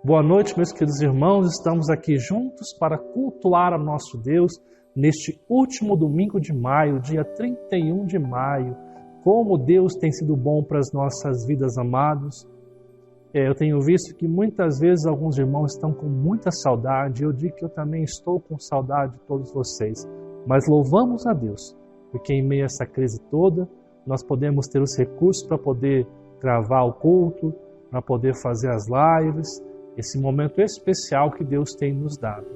Boa noite, meus queridos irmãos. Estamos aqui juntos para cultuar a nosso Deus neste último domingo de maio, dia 31 de maio. Como Deus tem sido bom para as nossas vidas, amados. Eu tenho visto que muitas vezes alguns irmãos estão com muita saudade. Eu digo que eu também estou com saudade de todos vocês. Mas louvamos a Deus, porque em meio a essa crise toda, nós podemos ter os recursos para poder gravar o culto, para poder fazer as lives, esse momento especial que Deus tem nos dado.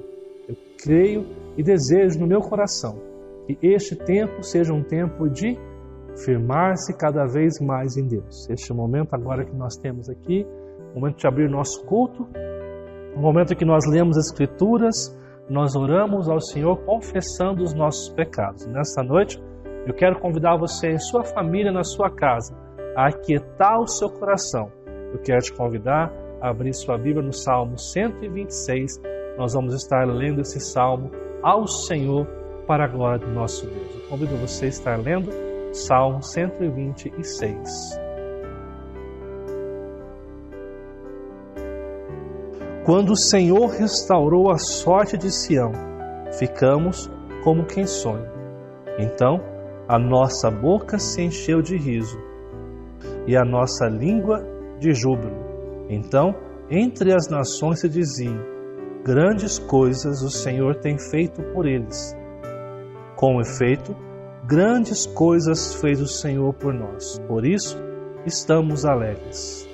Eu creio e desejo no meu coração que este tempo seja um tempo de firmar-se cada vez mais em Deus. Este momento agora que nós temos aqui, o momento de abrir nosso culto, o momento em que nós lemos as Escrituras, nós oramos ao Senhor confessando os nossos pecados. Nessa noite, eu quero convidar você e sua família na sua casa a aquietar o seu coração. Eu quero te convidar a abrir sua Bíblia no Salmo 126. Nós vamos estar lendo esse Salmo ao Senhor para a glória do nosso Deus. Eu convido você a estar lendo Salmo 126. Quando o Senhor restaurou a sorte de Sião, ficamos como quem sonha. Então, a nossa boca se encheu de riso e a nossa língua de júbilo. Então, entre as nações se diziam: grandes coisas o Senhor tem feito por eles. Com efeito, grandes coisas fez o Senhor por nós. Por isso, estamos alegres.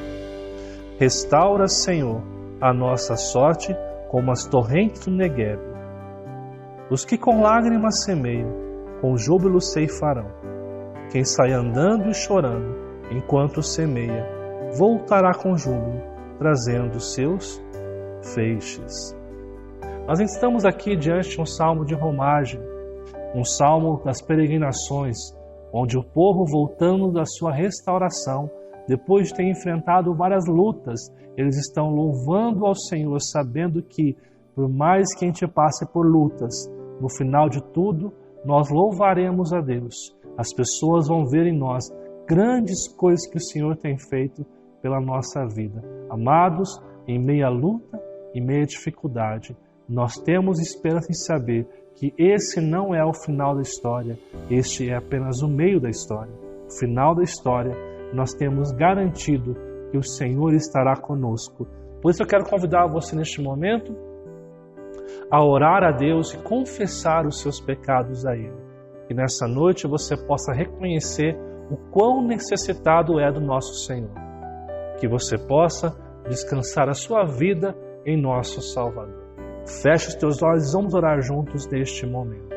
Restaura, Senhor, a nossa sorte como as torrentes do Negueb. Os que com lágrimas semeiam, com júbilo ceifarão. Quem sai andando e chorando, enquanto semeia, voltará com júbilo, trazendo seus feixes. Nós estamos aqui diante de um salmo de romagem, um salmo das peregrinações, onde o povo, voltando da sua restauração, depois de ter enfrentado várias lutas, eles estão louvando ao Senhor, sabendo que, por mais que a gente passe por lutas, no final de tudo, nós louvaremos a Deus. As pessoas vão ver em nós grandes coisas que o Senhor tem feito pela nossa vida. Amados, em meio à luta, em meio à dificuldade, nós temos esperança em saber que esse não é o final da história, este é apenas o meio da história. O final da história, nós temos garantido que o Senhor estará conosco. Por isso eu quero convidar você neste momento a orar a Deus e confessar os seus pecados a Ele. Que nessa noite você possa reconhecer o quão necessitado é do nosso Senhor. Que você possa descansar a sua vida em nosso Salvador. Feche os teus olhos e vamos orar juntos neste momento.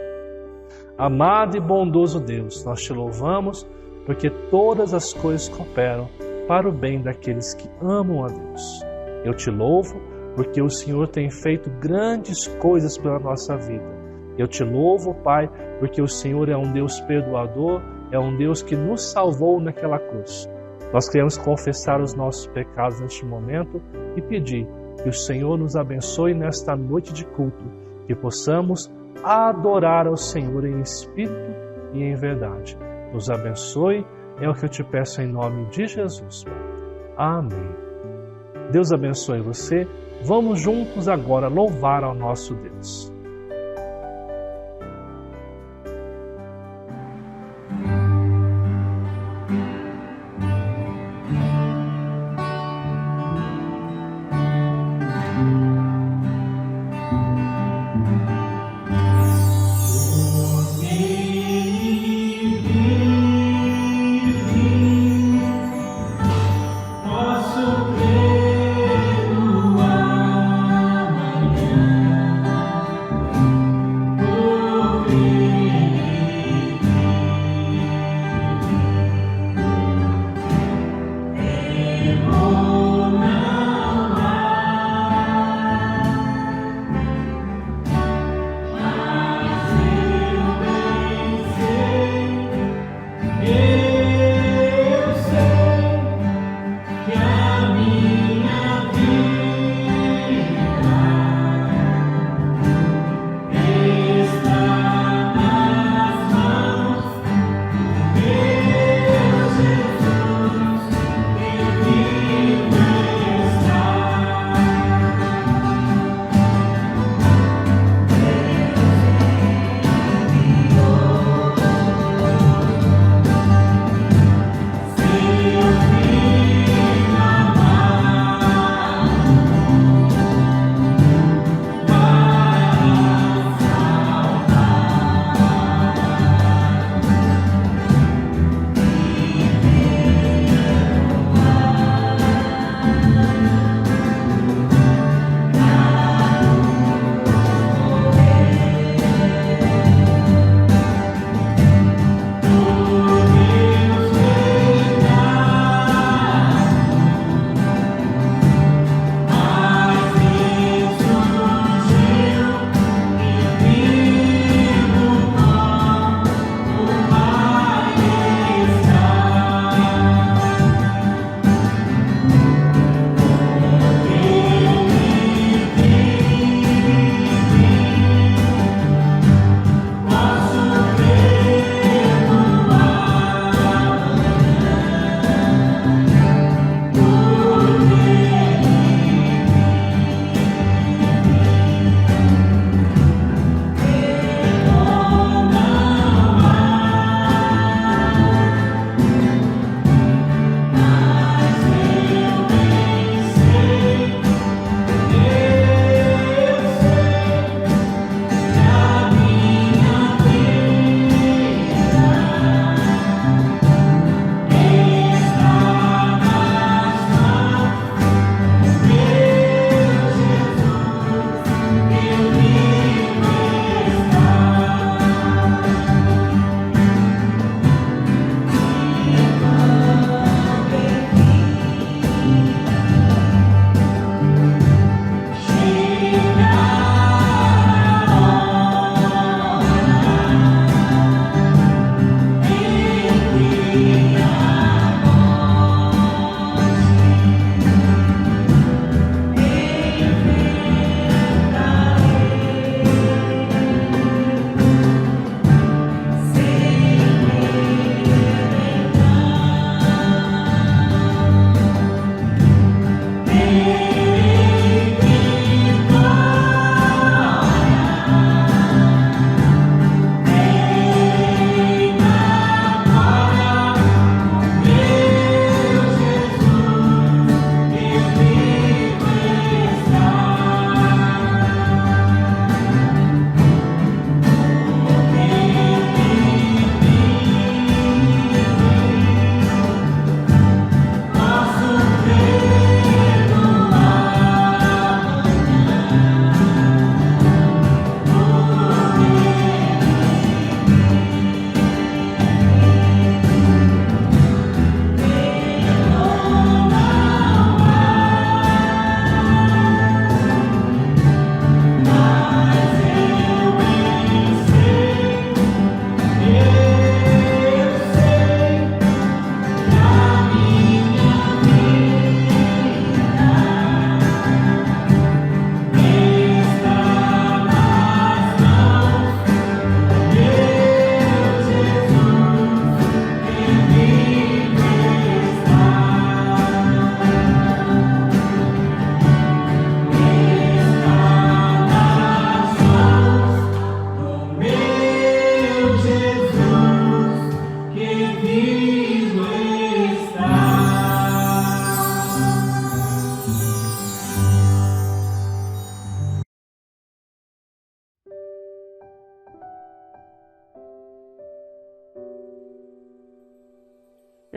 Amado e bondoso Deus, nós te louvamos porque todas as coisas cooperam para o bem daqueles que amam a Deus. Eu te louvo porque o Senhor tem feito grandes coisas pela nossa vida. Eu te louvo, Pai, porque o Senhor é um Deus perdoador, é um Deus que nos salvou naquela cruz. Nós queremos confessar os nossos pecados neste momento e pedir que o Senhor nos abençoe nesta noite de culto, que possamos adorar ao Senhor em espírito e em verdade. Nos abençoe, é o que eu te peço em nome de Jesus. Amém. Deus abençoe você. Vamos juntos agora louvar ao nosso Deus.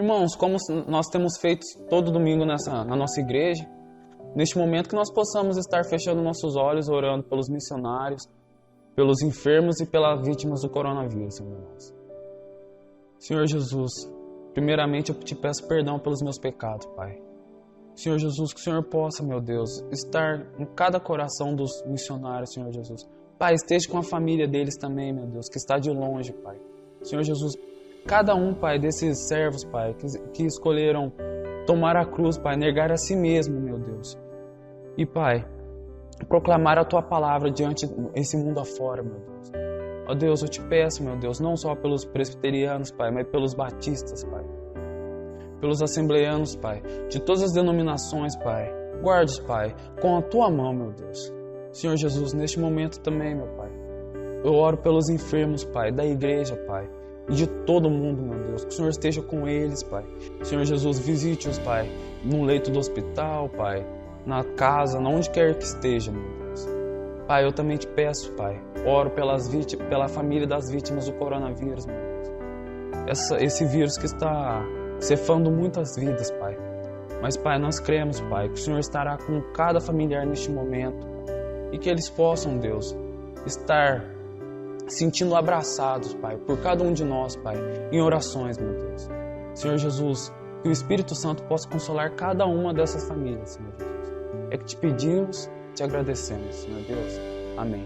Irmãos, como nós temos feito todo domingo na nossa igreja, neste momento que nós possamos estar fechando nossos olhos, orando pelos missionários, pelos enfermos e pelas vítimas do coronavírus, irmãos. Senhor Jesus, primeiramente eu te peço perdão pelos meus pecados, Pai. Senhor Jesus, que o Senhor possa, meu Deus, estar em cada coração dos missionários, Senhor Jesus. Pai, esteja com a família deles também, meu Deus, que está de longe, Pai. Senhor Jesus, cada um, Pai, desses servos, Pai, que escolheram tomar a cruz, Pai, negar a si mesmo, meu Deus. E, Pai, proclamar a Tua palavra diante desse mundo afora, meu Deus. Ó Deus, eu te peço, meu Deus, não só pelos presbiterianos, Pai, mas pelos batistas, Pai. Pelos assembleanos, Pai, de todas as denominações, Pai. Guarde-os, Pai, com a Tua mão, meu Deus. Senhor Jesus, neste momento também, meu Pai, eu oro pelos enfermos, Pai, da igreja, Pai, e de todo mundo, meu Deus. Que o Senhor esteja com eles, Pai. Senhor Jesus, visite-os, Pai, no leito do hospital, Pai, na casa, onde quer que esteja, meu Deus. Pai, eu também te peço, Pai, oro pela família das vítimas do coronavírus, meu Deus. Esse vírus que está cefando muitas vidas, Pai. Mas, Pai, nós cremos, Pai, que o Senhor estará com cada familiar neste momento e que eles possam, Deus, estar sentindo abraçados, Pai, por cada um de nós, Pai, em orações, meu Deus. Senhor Jesus, que o Espírito Santo possa consolar cada uma dessas famílias, Senhor Jesus. É que te pedimos, te agradecemos, Senhor Deus. Amém.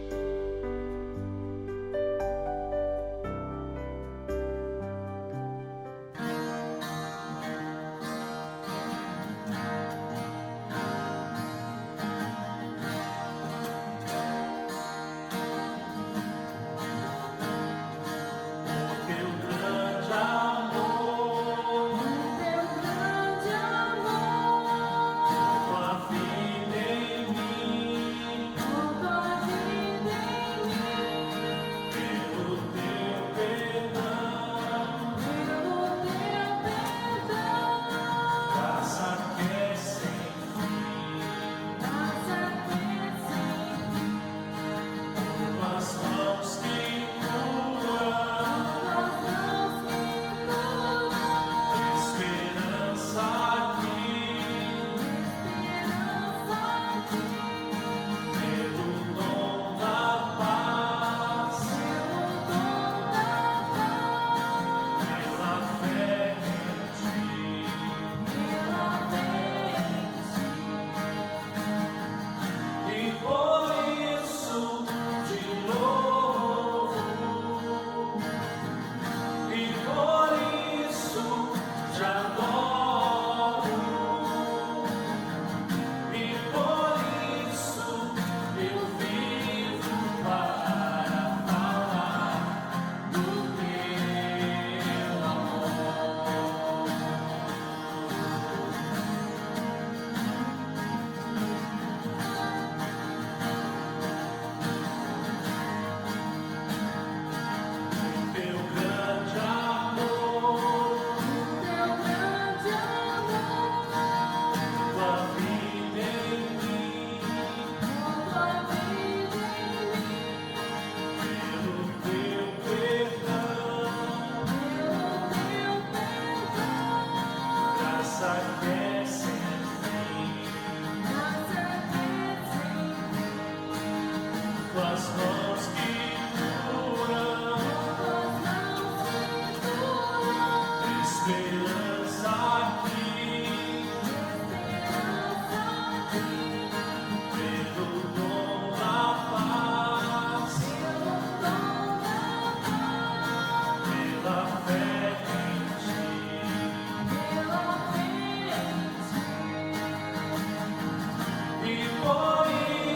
E por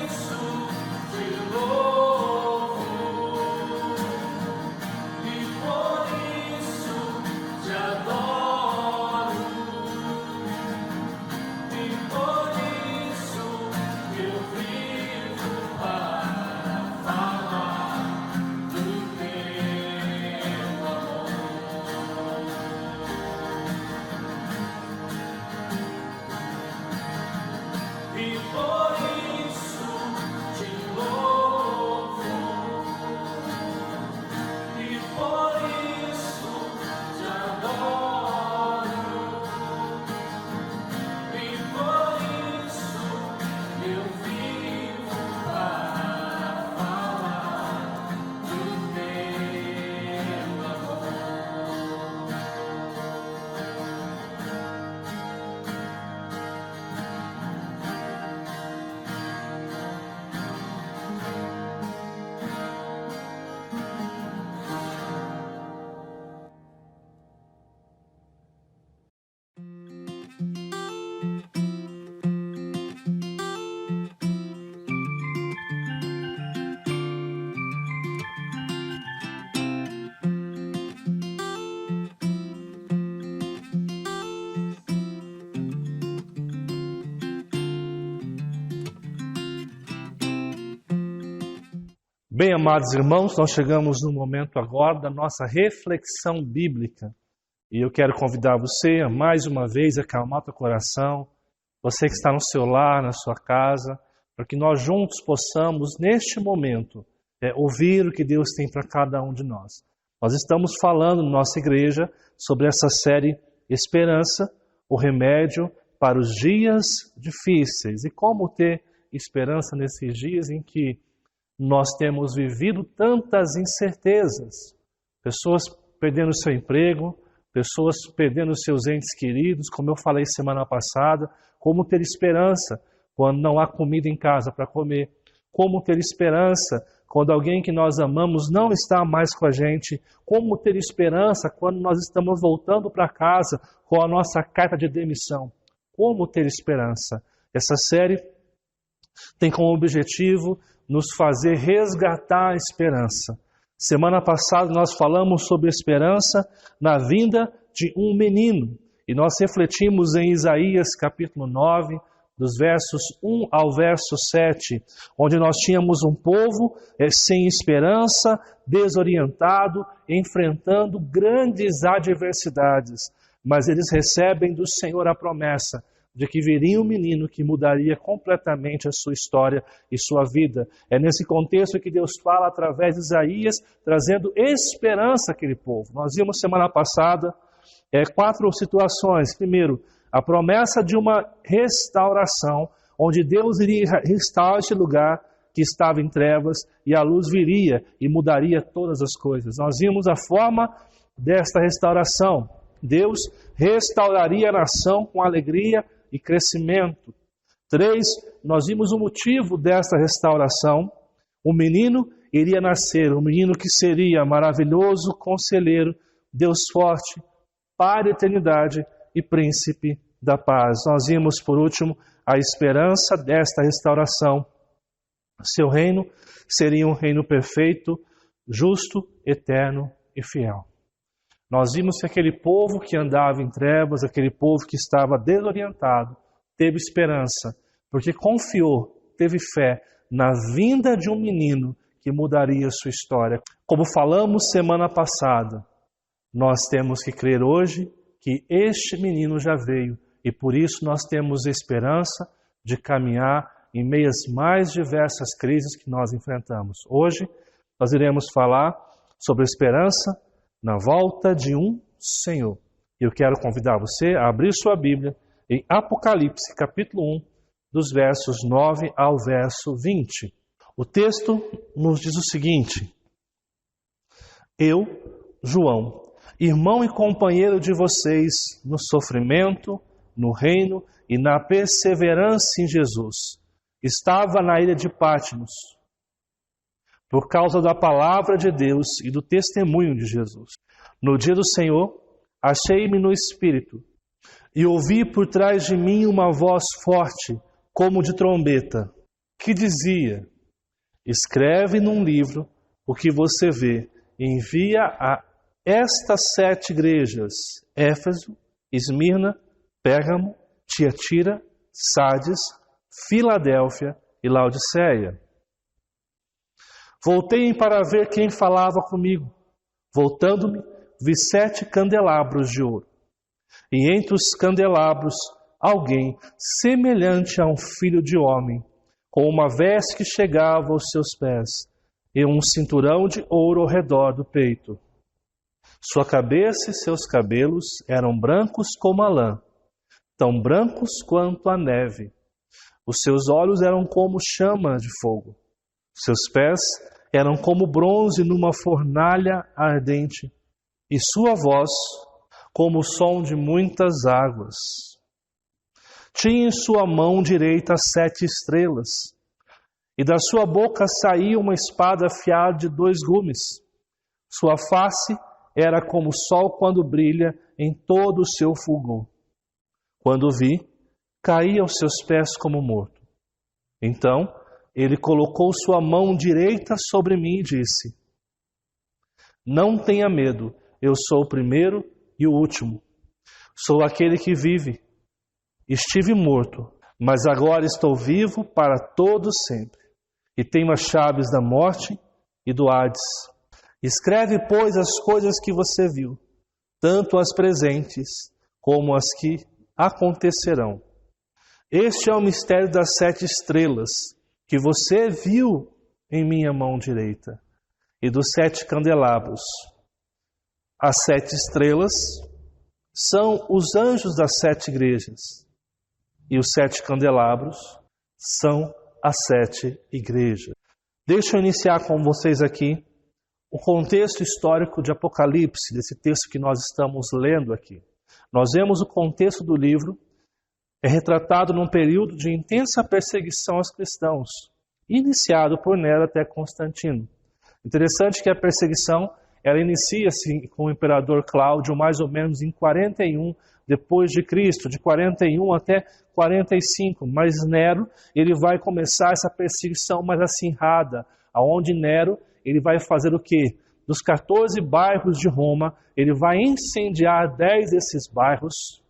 isso te louvo. Bem, amados irmãos, nós chegamos no momento agora da nossa reflexão bíblica. E eu quero convidar você a mais uma vez acalmar teu coração, você que está no seu lar, na sua casa, para que nós juntos possamos, neste momento, ouvir o que Deus tem para cada um de nós. Nós estamos falando na nossa igreja sobre essa série Esperança, o remédio para os dias difíceis. E como ter esperança nesses dias em que nós temos vivido tantas incertezas. Pessoas perdendo seu emprego, pessoas perdendo seus entes queridos, como eu falei semana passada. Como ter esperança quando não há comida em casa para comer? Como ter esperança quando alguém que nós amamos não está mais com a gente? Como ter esperança quando nós estamos voltando para casa com a nossa carta de demissão? Como ter esperança? Essa série tem como objetivo nos fazer resgatar a esperança. Semana passada nós falamos sobre esperança na vinda de um menino. E nós refletimos em Isaías capítulo 9, dos versos 1 ao verso 7, onde nós tínhamos um povo sem esperança, desorientado, enfrentando grandes adversidades. Mas eles recebem do Senhor a promessa de que viria um menino que mudaria completamente a sua história e sua vida. É nesse contexto que Deus fala através de Isaías, trazendo esperança àquele povo. Nós vimos semana passada 4 situações. Primeiro, a promessa de uma restauração, onde Deus iria restaurar este lugar que estava em trevas e a luz viria e mudaria todas as coisas. Nós vimos a forma desta restauração. Deus restauraria a nação com alegria e crescimento. 3, nós vimos o motivo desta restauração. O menino iria nascer, um menino que seria maravilhoso, conselheiro, Deus forte, Pai da eternidade e príncipe da paz. Nós vimos, por último, a esperança desta restauração. Seu reino seria um reino perfeito, justo, eterno e fiel. Nós vimos que aquele povo que andava em trevas, aquele povo que estava desorientado, teve esperança, porque confiou, teve fé na vinda de um menino que mudaria a sua história. Como falamos semana passada, nós temos que crer hoje que este menino já veio e por isso nós temos esperança de caminhar em meio às mais diversas crises que nós enfrentamos. Hoje nós iremos falar sobre a esperança na volta de um Senhor. Eu quero convidar você a abrir sua Bíblia em Apocalipse, capítulo 1, dos versos 9 ao verso 20. O texto nos diz o seguinte: Eu, João, irmão e companheiro de vocês no sofrimento, no reino e na perseverança em Jesus, estava na ilha de Patmos, por causa da palavra de Deus e do testemunho de Jesus. No dia do Senhor, achei-me no Espírito, e ouvi por trás de mim uma voz forte, como de trombeta, que dizia: Escreve num livro o que você vê, envia a estas 7 igrejas: Éfeso, Esmirna, Pérgamo, Tiatira, Sardes, Filadélfia e Laodiceia. Voltei para ver quem falava comigo. Voltando-me, vi 7 candelabros de ouro. E entre os candelabros, alguém semelhante a um filho de homem, com uma veste que chegava aos seus pés, e um cinturão de ouro ao redor do peito. Sua cabeça e seus cabelos eram brancos como a lã, tão brancos quanto a neve. Os seus olhos eram como chama de fogo. Seus pés eram como bronze numa fornalha ardente, e sua voz como o som de muitas águas. Tinha em sua mão direita 7 estrelas, e da sua boca saía uma espada afiada de 2 gumes. Sua face era como o sol quando brilha em todo o seu fulgor. Quando vi, caí aos seus pés como morto. Então, ele colocou sua mão direita sobre mim e disse: Não tenha medo, eu sou o primeiro e o último. Sou aquele que vive. Estive morto, mas agora estou vivo para todo sempre. E tenho as chaves da morte e do Hades. Escreve, pois, as coisas que você viu, tanto as presentes como as que acontecerão. Este é o mistério das 7 estrelas, que você viu em minha mão direita, e dos 7 candelabros. As 7 estrelas são os anjos das 7 igrejas, e os 7 candelabros são as 7 igrejas. Deixa eu iniciar com vocês aqui o contexto histórico de Apocalipse, desse texto que nós estamos lendo aqui. Nós vemos o contexto do livro, é retratado num período de intensa perseguição aos cristãos, iniciado por Nero até Constantino. Interessante que a perseguição, ela inicia-se com o imperador Cláudio mais ou menos em 41 depois de Cristo, de 41 até 45, mas Nero, ele vai começar essa perseguição mais acirrada, aonde Nero, ele vai fazer o quê? Dos 14 bairros de Roma, ele vai incendiar 10 desses bairros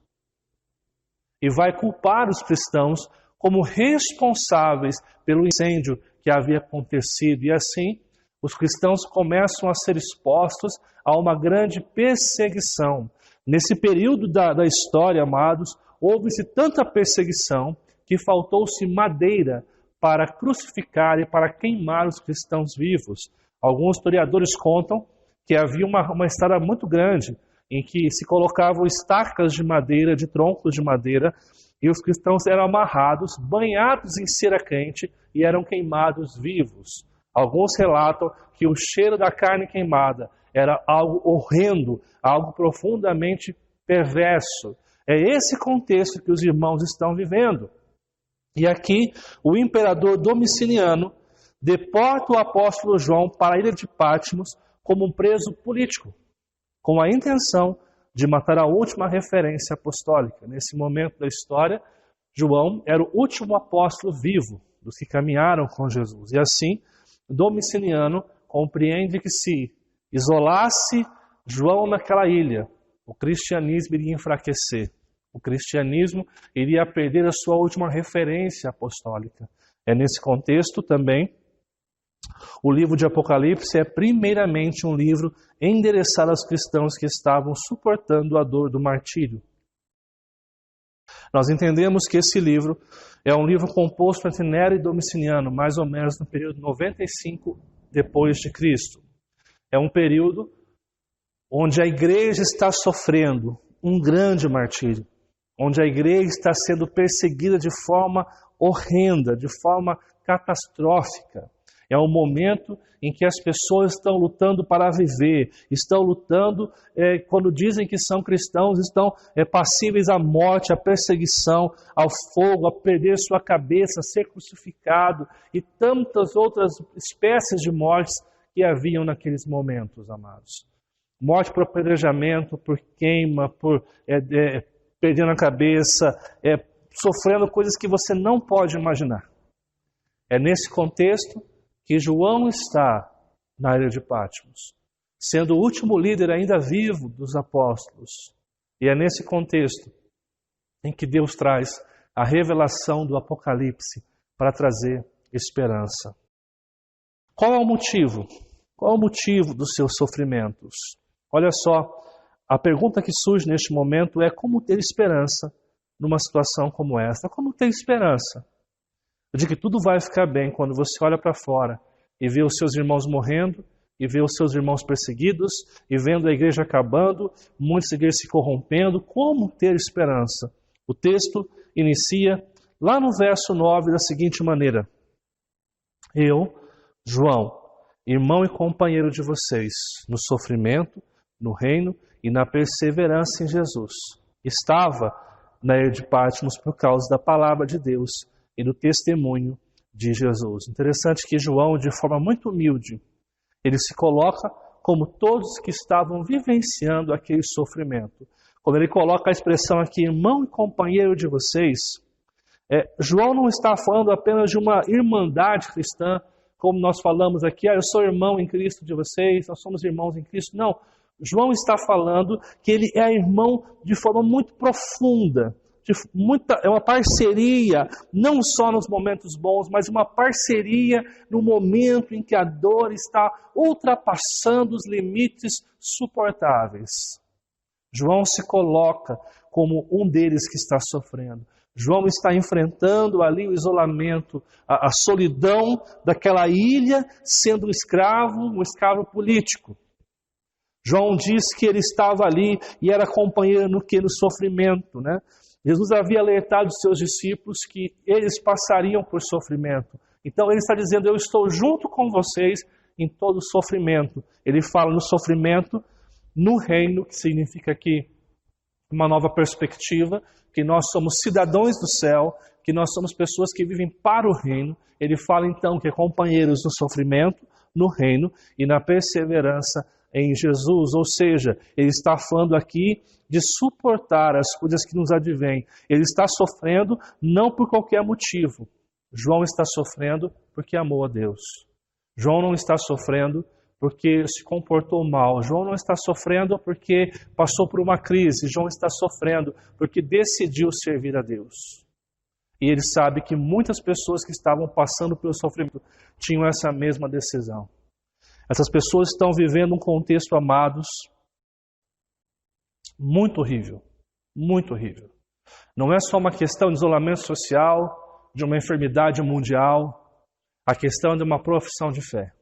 e vai culpar os cristãos como responsáveis pelo incêndio que havia acontecido. E assim, os cristãos começam a ser expostos a uma grande perseguição. Nesse período da história, amados, houve-se tanta perseguição que faltou-se madeira para crucificar e para queimar os cristãos vivos. Alguns historiadores contam que havia uma estrada muito grande em que se colocavam estacas de madeira, de troncos de madeira, e os cristãos eram amarrados, banhados em cera quente e eram queimados vivos. Alguns relatam que o cheiro da carne queimada era algo horrendo, algo profundamente perverso. É esse contexto que os irmãos estão vivendo. E aqui, o imperador Domiciano deporta o apóstolo João para a ilha de Patmos como um preso político, com a intenção de matar a última referência apostólica. Nesse momento da história, João era o último apóstolo vivo dos que caminharam com Jesus. E assim, Domiciano compreende que se isolasse João naquela ilha, o cristianismo iria enfraquecer. O cristianismo iria perder a sua última referência apostólica. É nesse contexto também, o livro de Apocalipse é primeiramente um livro endereçado aos cristãos que estavam suportando a dor do martírio. Nós entendemos que esse livro é um livro composto entre Nero e Domiciano, mais ou menos no período 95 depois de Cristo. É um período onde a igreja está sofrendo um grande martírio, onde a igreja está sendo perseguida de forma horrenda, de forma catastrófica. É um momento em que as pessoas estão lutando para viver, estão lutando, quando dizem que são cristãos, estão passíveis à morte, à perseguição, ao fogo, a perder sua cabeça, a ser crucificado e tantas outras espécies de mortes que haviam naqueles momentos, amados. Morte por apedrejamento, por queima, por perdendo a cabeça, sofrendo coisas que você não pode imaginar. É nesse contexto que João está na ilha de Patmos, sendo o último líder ainda vivo dos apóstolos. E é nesse contexto em que Deus traz a revelação do Apocalipse para trazer esperança. Qual é o motivo? Qual é o motivo dos seus sofrimentos? Olha só, a pergunta que surge neste momento é como ter esperança numa situação como esta? Como ter esperança de que tudo vai ficar bem quando você olha para fora e vê os seus irmãos morrendo, e vê os seus irmãos perseguidos, e vendo a igreja acabando, muitas igrejas se corrompendo? Como ter esperança? O texto inicia lá no verso 9 da seguinte maneira: Eu, João, irmão e companheiro de vocês, no sofrimento, no reino e na perseverança em Jesus, estava na ilha de Patmos por causa da palavra de Deus e do testemunho de Jesus. Interessante que João, de forma muito humilde, ele se coloca como todos que estavam vivenciando aquele sofrimento. Quando ele coloca a expressão aqui, irmão e companheiro de vocês, João não está falando apenas de uma irmandade cristã, como nós falamos aqui, eu sou irmão em Cristo de vocês, nós somos irmãos em Cristo. Não, João está falando que ele é irmão de forma muito profunda, é uma parceria, não só nos momentos bons, mas uma parceria no momento em que a dor está ultrapassando os limites suportáveis. João se coloca como um deles que está sofrendo. João está enfrentando ali o isolamento, a solidão daquela ilha, sendo um escravo político. João diz que ele estava ali e era companheiro no sofrimento, né? Jesus havia alertado os seus discípulos que eles passariam por sofrimento. Então ele está dizendo, eu estou junto com vocês em todo sofrimento. Ele fala no sofrimento, no reino, que significa aqui uma nova perspectiva, que nós somos cidadãos do céu, que nós somos pessoas que vivem para o reino. Ele fala então que é companheiros no sofrimento, no reino e na perseverança em Jesus, ou seja, ele está falando aqui de suportar as coisas que nos advêm. Ele está sofrendo não por qualquer motivo. João está sofrendo porque amou a Deus. João não está sofrendo porque se comportou mal. João não está sofrendo porque passou por uma crise. João está sofrendo porque decidiu servir a Deus. E ele sabe que muitas pessoas que estavam passando pelo sofrimento tinham essa mesma decisão. Essas pessoas estão vivendo um contexto, amados, muito horrível, muito horrível. Não é só uma questão de isolamento social, de uma enfermidade mundial, a questão é de uma profissão de fé,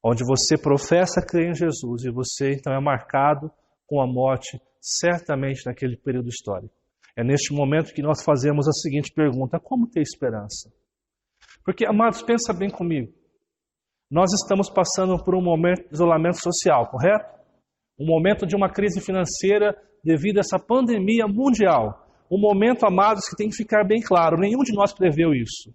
onde você professa crer em Jesus e você então é marcado com a morte, certamente naquele período histórico. É neste momento que nós fazemos a seguinte pergunta, como ter esperança? Porque, amados, pensa bem comigo. Nós estamos passando por um momento de isolamento social, correto? Um momento de uma crise financeira devido a essa pandemia mundial. Um momento, amados, que tem que ficar bem claro, nenhum de nós preveu isso.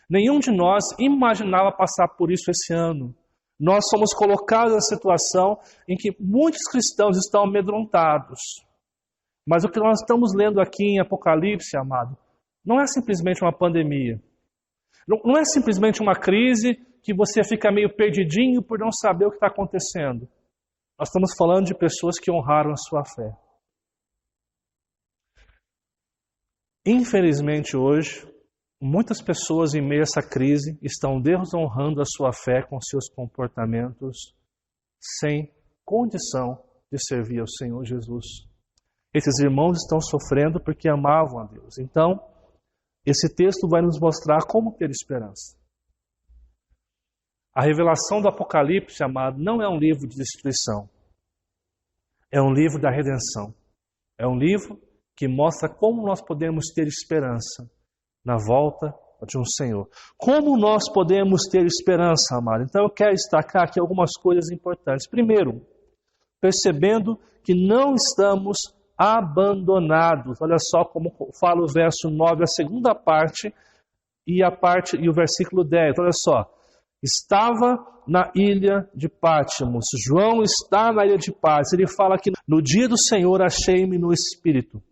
Nenhum de nós imaginava passar por isso esse ano. Nós somos colocados na situação em que muitos cristãos estão amedrontados. Mas o que nós estamos lendo aqui em Apocalipse, amado, não é simplesmente uma pandemia. Não é simplesmente uma crise que você fica meio perdidinho por não saber o que está acontecendo. Nós estamos falando de pessoas que honraram a sua fé. Infelizmente hoje, muitas pessoas em meio a essa crise estão desonrando a sua fé com seus comportamentos sem condição de servir ao Senhor Jesus. Esses irmãos estão sofrendo porque amavam a Deus. Então, esse texto vai nos mostrar como ter esperança. A revelação do Apocalipse, amado, não é um livro de destruição. É um livro da redenção. É um livro que mostra como nós podemos ter esperança na volta de um Senhor. Como nós podemos ter esperança, amado? Então eu quero destacar aqui algumas coisas importantes. Primeiro, percebendo que não estamos abandonados. Olha só como fala o verso 9, a segunda parte e o versículo 10. Olha só. Estava na ilha de Pátimos. João está na ilha de Pátimos. Ele fala que no dia do Senhor achei-me no Espírito.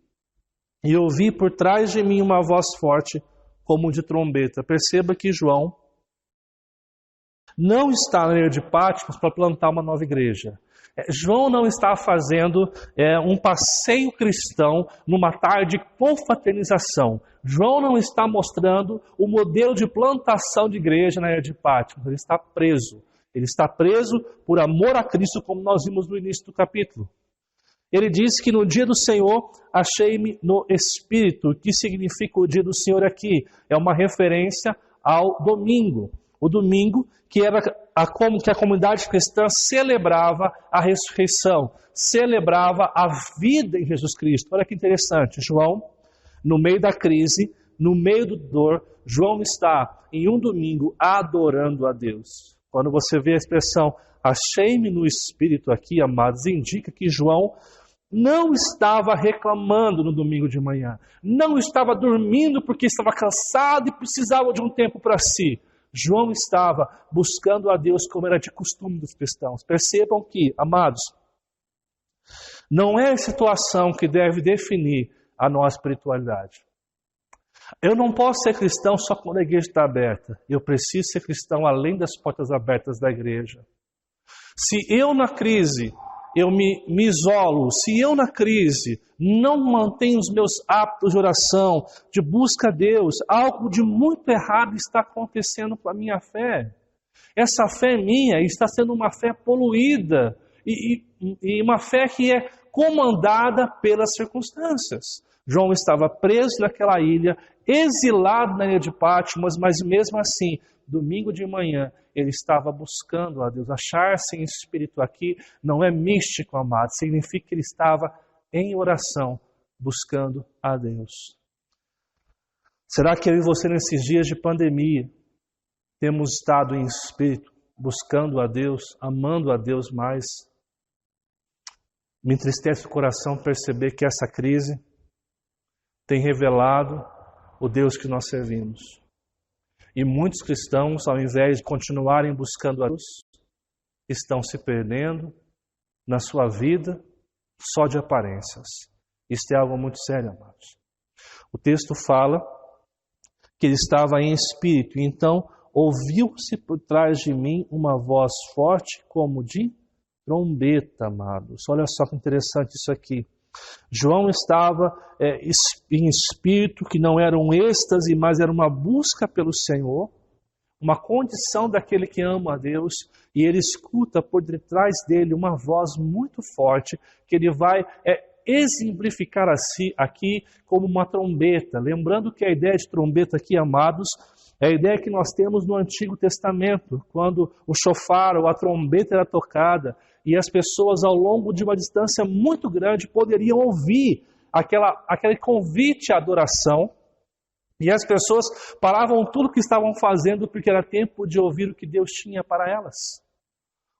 E ouvi por trás de mim uma voz forte como de trombeta. Perceba que João não está na ilha de Pátimos para plantar uma nova igreja. João não está fazendo um passeio cristão numa tarde de confraternização. João não está mostrando o modelo de plantação de igreja na ilha de Pátimos. Ele está preso. Ele está preso por amor a Cristo, como nós vimos no início do capítulo. Ele diz que no dia do Senhor achei-me no Espírito. O que significa o dia do Senhor aqui? É uma referência ao domingo. O domingo que era como que a comunidade cristã celebrava a ressurreição, celebrava a vida em Jesus Cristo. Olha que interessante, João, no meio da crise, no meio do dor, João está em um domingo adorando a Deus. Quando você vê a expressão achei-me no Espírito aqui, amados, indica que João não estava reclamando no domingo de manhã, não estava dormindo porque estava cansado e precisava de um tempo para si. João estava buscando a Deus como era de costume dos cristãos. Percebam que, amados, não é a situação que deve definir a nossa espiritualidade. Eu não posso ser cristão só quando a igreja está aberta. Eu preciso ser cristão além das portas abertas da igreja. Se eu na crise, eu me isolo, se eu na crise não mantenho os meus hábitos de oração, de busca a Deus, algo de muito errado está acontecendo com a minha fé. Essa fé minha está sendo uma fé poluída e uma fé que é comandada pelas circunstâncias. João estava preso naquela ilha, exilado na ilha de Patmos, mas mesmo assim, domingo de manhã, ele estava buscando a Deus. Achar-se em espírito aqui não é místico, amado. Significa que ele estava em oração, buscando a Deus. Será que eu e você, nesses dias de pandemia, temos estado em espírito, buscando a Deus, amando a Deus mais? Me entristece o coração perceber que essa crise tem revelado o Deus que nós servimos. E muitos cristãos, ao invés de continuarem buscando a Deus, estão se perdendo na sua vida só de aparências. Isso é algo muito sério, amados. O texto fala que ele estava em espírito, e então ouviu-se por trás de mim uma voz forte como de trombeta, amados. Olha só que interessante isso aqui. João estava em espírito, que não era um êxtase, mas era uma busca pelo Senhor, uma condição daquele que ama a Deus, e ele escuta por detrás dele uma voz muito forte, que ele vai exemplificar aqui como uma trombeta. Lembrando que a ideia de trombeta aqui, amados, é a ideia que nós temos no Antigo Testamento, quando o chofar ou a trombeta era tocada, e as pessoas ao longo de uma distância muito grande poderiam ouvir aquele convite à adoração, e as pessoas paravam tudo o que estavam fazendo porque era tempo de ouvir o que Deus tinha para elas.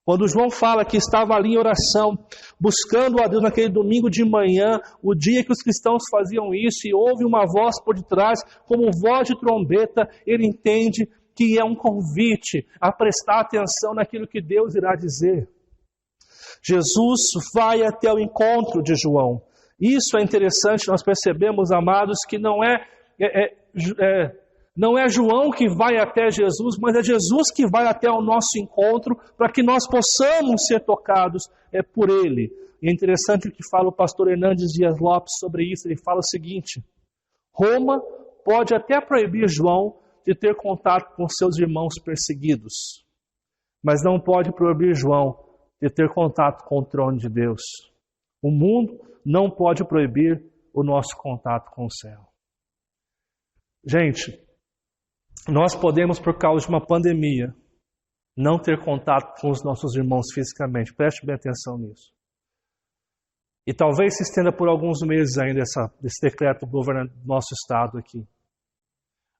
Quando João fala que estava ali em oração, buscando a Deus naquele domingo de manhã, o dia que os cristãos faziam isso, e ouve uma voz por detrás, como voz de trombeta, ele entende que é um convite a prestar atenção naquilo que Deus irá dizer. Jesus vai até o encontro de João. Isso é interessante, nós percebemos, amados, que não é João que vai até Jesus, mas é Jesus que vai até o nosso encontro para que nós possamos ser tocados por Ele. E é interessante o que fala o pastor Hernandes Dias Lopes sobre isso. Ele fala o seguinte: Roma pode até proibir João de ter contato com seus irmãos perseguidos, mas não pode proibir João de ter contato com o trono de Deus. O mundo não pode proibir o nosso contato com o céu. Gente, nós podemos, por causa de uma pandemia, não ter contato com os nossos irmãos fisicamente. Preste bem atenção nisso. E talvez se estenda por alguns meses ainda esse decreto do governo do nosso estado aqui.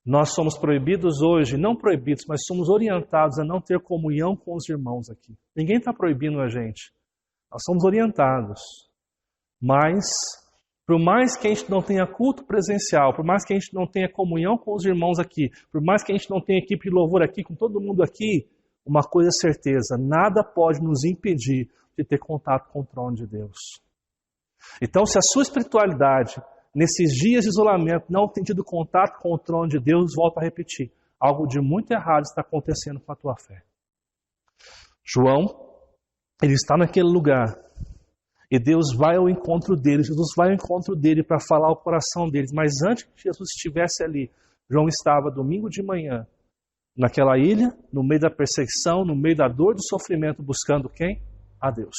Nós somos proibidos hoje, não proibidos, mas somos orientados a não ter comunhão com os irmãos aqui. Ninguém está proibindo a gente. Nós somos orientados. Mas, por mais que a gente não tenha culto presencial, por mais que a gente não tenha comunhão com os irmãos aqui, por mais que a gente não tenha equipe de louvor aqui, com todo mundo aqui, uma coisa é certeza: nada pode nos impedir de ter contato com o trono de Deus. Então, se a sua espiritualidade, nesses dias de isolamento, não tem tido contato com o trono de Deus, volto a repetir, algo de muito errado está acontecendo com a tua fé. João, ele está naquele lugar, e Deus vai ao encontro dele, Jesus vai ao encontro dele para falar ao coração deles. Mas antes que Jesus estivesse ali, João estava domingo de manhã, naquela ilha, no meio da perseguição, no meio da dor e do sofrimento, buscando quem? A Deus.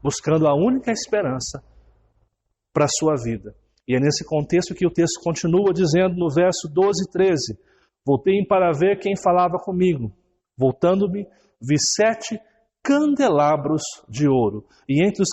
Buscando a única esperança para a sua vida. E é nesse contexto que o texto continua dizendo no verso 12 e 13: Voltei para ver quem falava comigo. Voltando-me, vi 7 candelabros de ouro, e entre os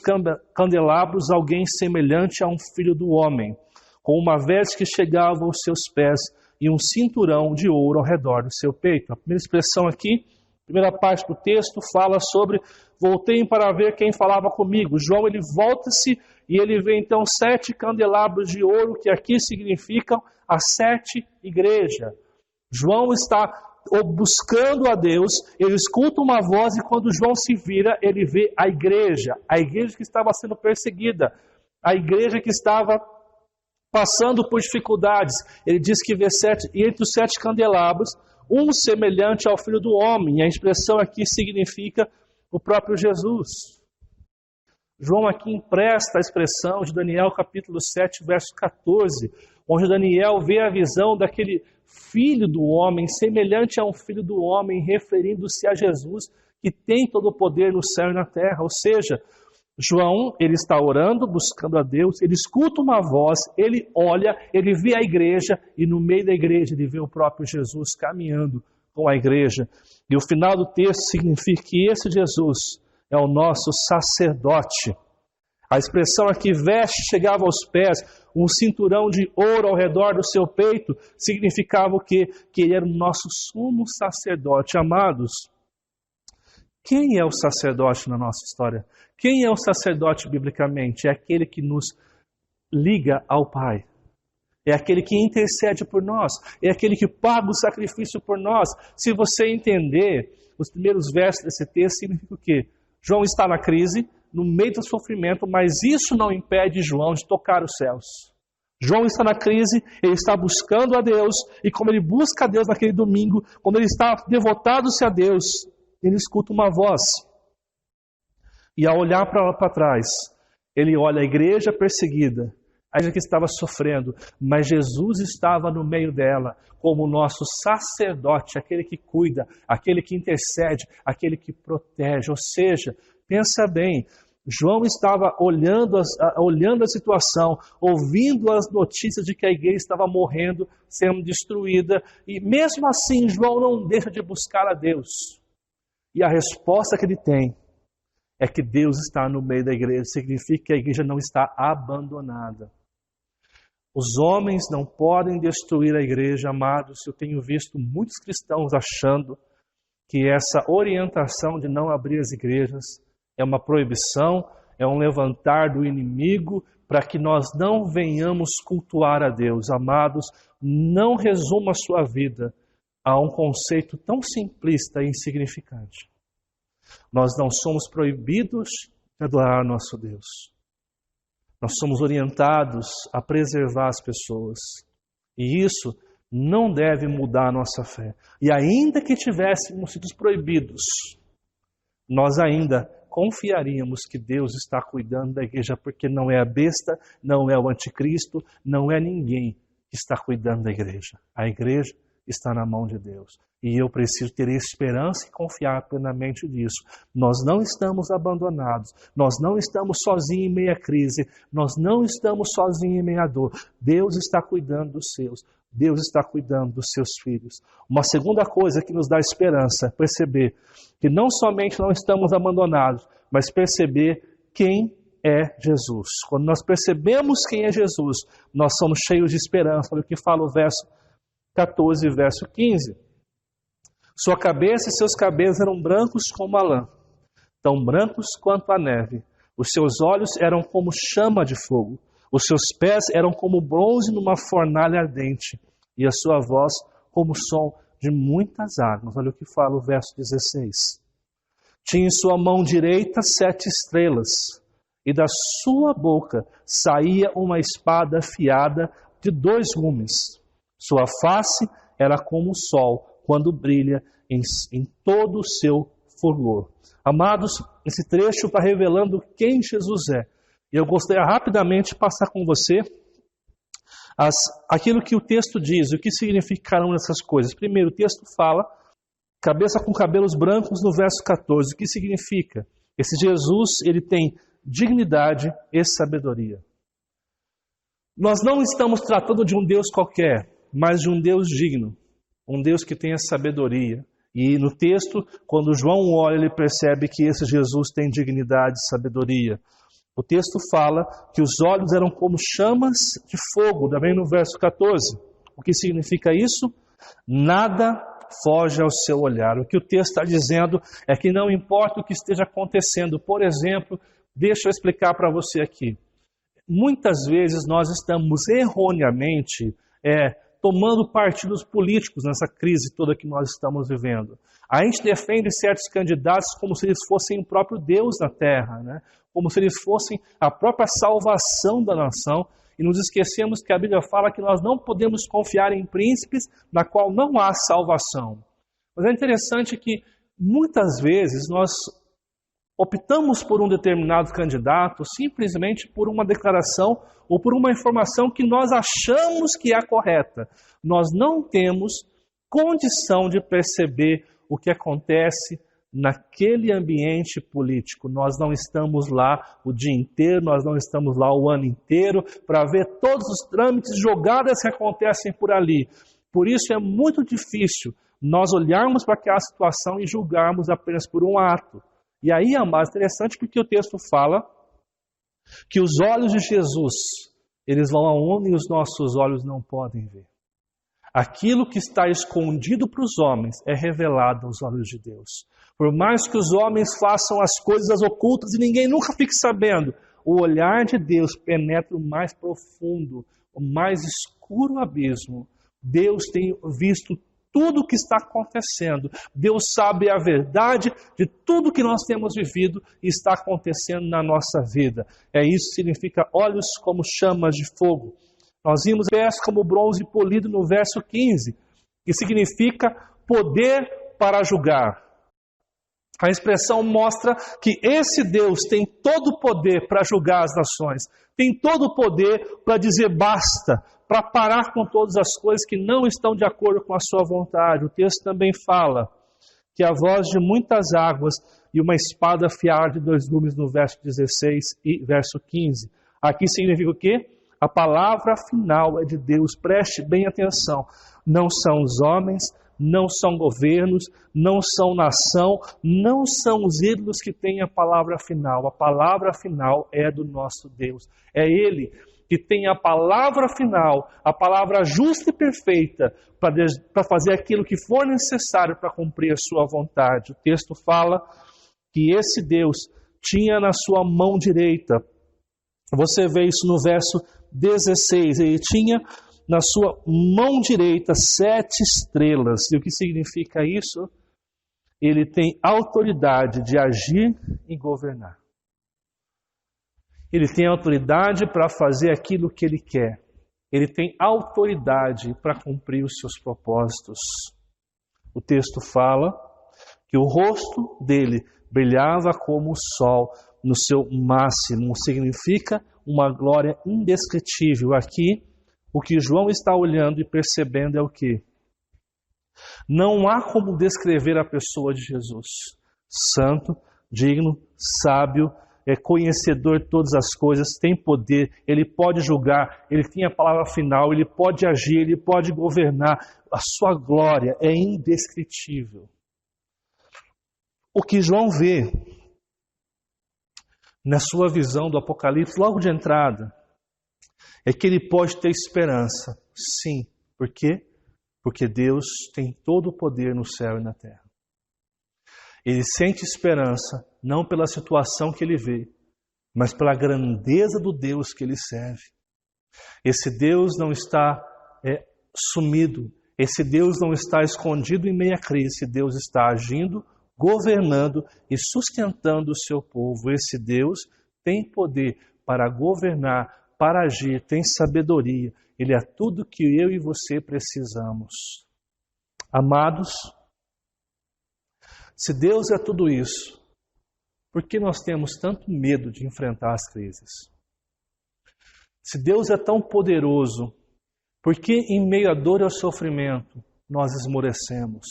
candelabros alguém semelhante a um filho do homem, com uma veste que chegava aos seus pés e um cinturão de ouro ao redor do seu peito. A primeira expressão aqui, a primeira parte do texto, fala sobre voltei para ver quem falava comigo. João, ele volta-se e ele vê então 7 candelabros de ouro, que aqui significam as 7 igrejas. João está buscando a Deus, ele escuta uma voz, e quando João se vira, ele vê a igreja que estava sendo perseguida, a igreja que estava passando por dificuldades. Ele diz que vê 7, e entre os 7 candelabros, um semelhante ao Filho do Homem, e a expressão aqui significa o próprio Jesus. João aqui empresta a expressão de Daniel capítulo 7, verso 14, onde Daniel vê a visão daquele filho do homem, semelhante a um filho do homem, referindo-se a Jesus, que tem todo o poder no céu e na terra. Ou seja, João, ele está orando, buscando a Deus, ele escuta uma voz, ele olha, ele vê a igreja, e no meio da igreja ele vê o próprio Jesus caminhando com a igreja. E o final do texto significa que esse Jesus é o nosso sacerdote. A expressão aqui, veste, chegava aos pés, um cinturão de ouro ao redor do seu peito, significava o quê? Que ele era o nosso sumo sacerdote. Amados, quem é o sacerdote na nossa história? Quem é o sacerdote biblicamente? É aquele que nos liga ao Pai. É aquele que intercede por nós. É aquele que paga o sacrifício por nós. Se você entender os primeiros versos desse texto, significa o quê? João está na crise, no meio do sofrimento, mas isso não impede João de tocar os céus. João está na crise, ele está buscando a Deus, e como ele busca a Deus naquele domingo, quando ele está devotado-se a Deus, ele escuta uma voz. E ao olhar para trás, ele olha a igreja perseguida, a igreja que estava sofrendo, mas Jesus estava no meio dela, como o nosso sacerdote, aquele que cuida, aquele que intercede, aquele que protege. Ou seja, pensa bem, João estava olhando a situação, ouvindo as notícias de que a igreja estava morrendo, sendo destruída, e mesmo assim João não deixa de buscar a Deus. E a resposta que ele tem é que Deus está no meio da igreja, significa que a igreja não está abandonada. Os homens não podem destruir a igreja, amados. Eu tenho visto muitos cristãos achando que essa orientação de não abrir as igrejas é uma proibição, é um levantar do inimigo para que nós não venhamos cultuar a Deus. Amados, não resuma a sua vida a um conceito tão simplista e insignificante. Nós não somos proibidos de adorar nosso Deus. Nós somos orientados a preservar as pessoas. E isso não deve mudar a nossa fé. E ainda que tivéssemos sido proibidos, nós ainda confiaríamos que Deus está cuidando da igreja, porque não é a besta, não é o anticristo, não é ninguém que está cuidando da igreja. A igreja está na mão de Deus. E eu preciso ter esperança e confiar plenamente nisso. Nós não estamos abandonados. Nós não estamos sozinhos em meio à crise. Nós não estamos sozinhos em meio à dor. Deus está cuidando dos seus. Deus está cuidando dos seus filhos. Uma segunda coisa que nos dá esperança é perceber que não somente não estamos abandonados, mas perceber quem é Jesus. Quando nós percebemos quem é Jesus, nós somos cheios de esperança. Olha o que fala o verso 14, verso 15. Sua cabeça e seus cabelos eram brancos como a lã, tão brancos quanto a neve. Os seus olhos eram como chama de fogo. Os seus pés eram como bronze numa fornalha ardente. E a sua voz como o som de muitas águas. Olha o que fala o verso 16. Tinha em sua mão direita 7 estrelas. E da sua boca saía uma espada afiada de 2 gumes. Sua face era como o sol, quando brilha em todo o seu fulgor. Amados, esse trecho está revelando quem Jesus é. E eu gostaria rapidamente de passar com você aquilo que o texto diz, o que significaram essas coisas. Primeiro, o texto fala, cabeça com cabelos brancos no verso 14. O que significa? Esse Jesus, ele tem dignidade e sabedoria. Nós não estamos tratando de um Deus qualquer, mas de um Deus digno. Um Deus que tem a sabedoria. E no texto, quando João olha, ele percebe que esse Jesus tem dignidade e sabedoria. O texto fala que os olhos eram como chamas de fogo, também no verso 14. O que significa isso? Nada foge ao seu olhar. O que o texto está dizendo é que não importa o que esteja acontecendo. Por exemplo, deixa eu explicar para você aqui. Muitas vezes nós estamos erroneamente tomando partidos políticos nessa crise toda que nós estamos vivendo. A gente defende certos candidatos como se eles fossem o próprio Deus na terra, né? Como se eles fossem a própria salvação da nação, e nos esquecemos que a Bíblia fala que nós não podemos confiar em príncipes na qual não há salvação. Mas é interessante que muitas vezes nós optamos por um determinado candidato simplesmente por uma declaração ou por uma informação que nós achamos que é a correta. Nós não temos condição de perceber o que acontece naquele ambiente político. Nós não estamos lá o dia inteiro, nós não estamos lá o ano inteiro para ver todos os trâmites, jogadas que acontecem por ali. Por isso é muito difícil nós olharmos para aquela situação e julgarmos apenas por um ato. E aí é mais interessante porque o texto fala que os olhos de Jesus, eles vão aonde os nossos olhos não podem ver. Aquilo que está escondido para os homens é revelado aos olhos de Deus. Por mais que os homens façam as coisas ocultas e ninguém nunca fique sabendo, o olhar de Deus penetra o mais profundo, o mais escuro abismo. Deus tem visto tudo o que está acontecendo. Deus sabe a verdade de tudo que nós temos vivido e está acontecendo na nossa vida. Isso significa olhos como chamas de fogo. Nós vimos pés como bronze polido no verso 15, que significa poder para julgar. A expressão mostra que esse Deus tem todo o poder para julgar as nações, tem todo o poder para dizer basta, para parar com todas as coisas que não estão de acordo com a sua vontade. O texto também fala que a voz de muitas águas e uma espada afiada de 2 gumes no verso 16 e verso 15. Aqui significa o quê? A palavra final é de Deus, preste bem atenção. Não são os homens, não são governos, não são nação, não são os ídolos que têm a palavra final. A palavra final é do nosso Deus. É Ele que tem a palavra final, a palavra justa e perfeita, para fazer aquilo que for necessário para cumprir a sua vontade. O texto fala que esse Deus tinha na sua mão direita, você vê isso no verso 16, ele tinha na sua mão direita 7 estrelas. E o que significa isso? Ele tem autoridade de agir e governar. Ele tem autoridade para fazer aquilo que ele quer. Ele tem autoridade para cumprir os seus propósitos. O texto fala que o rosto dele brilhava como o sol no seu máximo. Significa uma glória indescritível. Aqui, o que João está olhando e percebendo é o quê? Não há como descrever a pessoa de Jesus. Santo, digno, sábio, conhecedor de todas as coisas, tem poder, ele pode julgar, ele tem a palavra final, ele pode agir, ele pode governar. A sua glória é indescritível. O que João vê na sua visão do Apocalipse, logo de entrada, é que ele pode ter esperança. Sim. Por quê? Porque Deus tem todo o poder no céu e na terra. Ele sente esperança, não pela situação que ele vê, mas pela grandeza do Deus que ele serve. Esse Deus não está sumido, esse Deus não está escondido em meio à crise, esse Deus está agindo, governando e sustentando o seu povo. Esse Deus tem poder para governar, para agir, tem sabedoria. Ele é tudo que eu e você precisamos. Amados, se Deus é tudo isso, por que nós temos tanto medo de enfrentar as crises? Se Deus é tão poderoso, por que em meio à dor e ao sofrimento nós esmorecemos?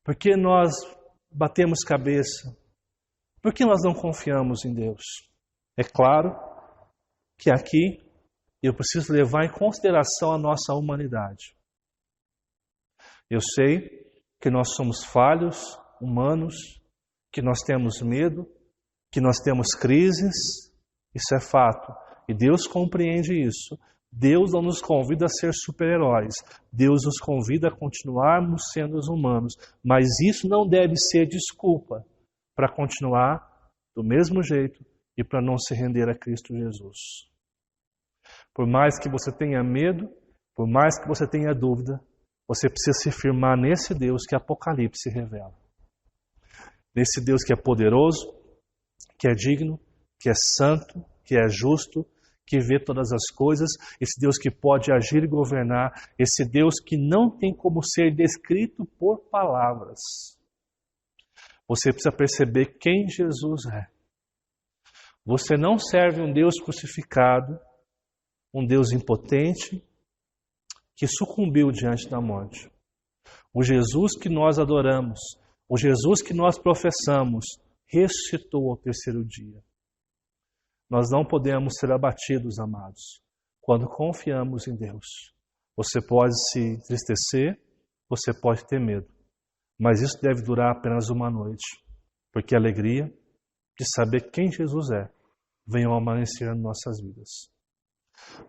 Por que nós batemos cabeça? Por que nós não confiamos em Deus? É claro que aqui eu preciso levar em consideração a nossa humanidade. Eu sei que nós somos falhos, humanos, que nós temos medo, que nós temos crises, isso é fato. E Deus compreende isso. Deus não nos convida a ser super-heróis. Deus nos convida a continuarmos sendo humanos. Mas isso não deve ser desculpa para continuar do mesmo jeito e para não se render a Cristo Jesus. Por mais que você tenha medo, por mais que você tenha dúvida, você precisa se firmar nesse Deus que Apocalipse revela. Nesse Deus que é poderoso, que é digno, que é santo, que é justo, que vê todas as coisas, esse Deus que pode agir e governar, esse Deus que não tem como ser descrito por palavras. Você precisa perceber quem Jesus é. Você não serve um Deus crucificado, um Deus impotente, que sucumbiu diante da morte. O Jesus que nós adoramos, o Jesus que nós professamos, ressuscitou ao terceiro dia. Nós não podemos ser abatidos, amados, quando confiamos em Deus. Você pode se entristecer, você pode ter medo, mas isso deve durar apenas uma noite, porque a alegria de saber quem Jesus é vem ao amanhecer nas nossas vidas.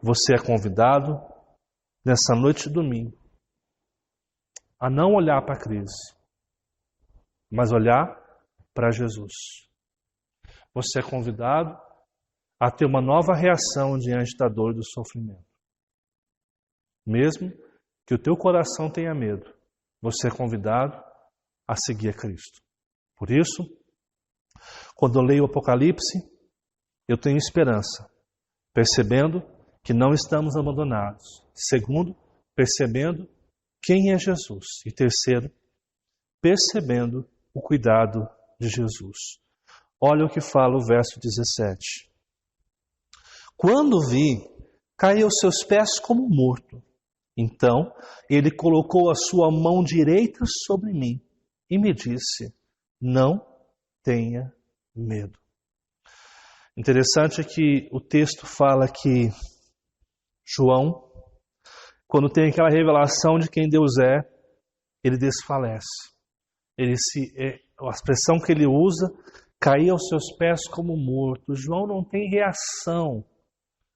Você é convidado, nessa noite de domingo, a não olhar para a crise, mas olhar para Jesus. Você é convidado a ter uma nova reação diante da dor e do sofrimento. Mesmo que o teu coração tenha medo, você é convidado a seguir a Cristo. Por isso, quando eu leio o Apocalipse, eu tenho esperança, percebendo que não estamos abandonados. Segundo, percebendo quem é Jesus. E terceiro, percebendo o cuidado de Jesus. Olha o que fala o verso 17. Quando vi, caí aos seus pés como morto. Então, ele colocou a sua mão direita sobre mim e me disse, não tenha medo. Interessante que o texto fala que João, quando tem aquela revelação de quem Deus é, ele desfalece. A expressão que ele usa, cair aos seus pés como morto. João não tem reação.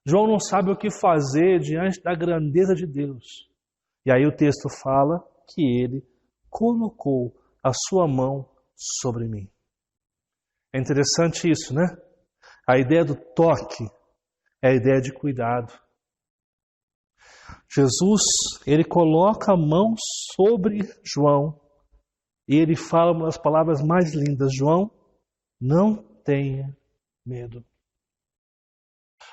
João não sabe o que fazer diante da grandeza de Deus. E aí o texto fala que ele colocou a sua mão sobre mim. É interessante isso, né? A ideia do toque é a ideia de cuidado. Jesus, ele coloca a mão sobre João e ele fala uma das palavras mais lindas. João, não tenha medo.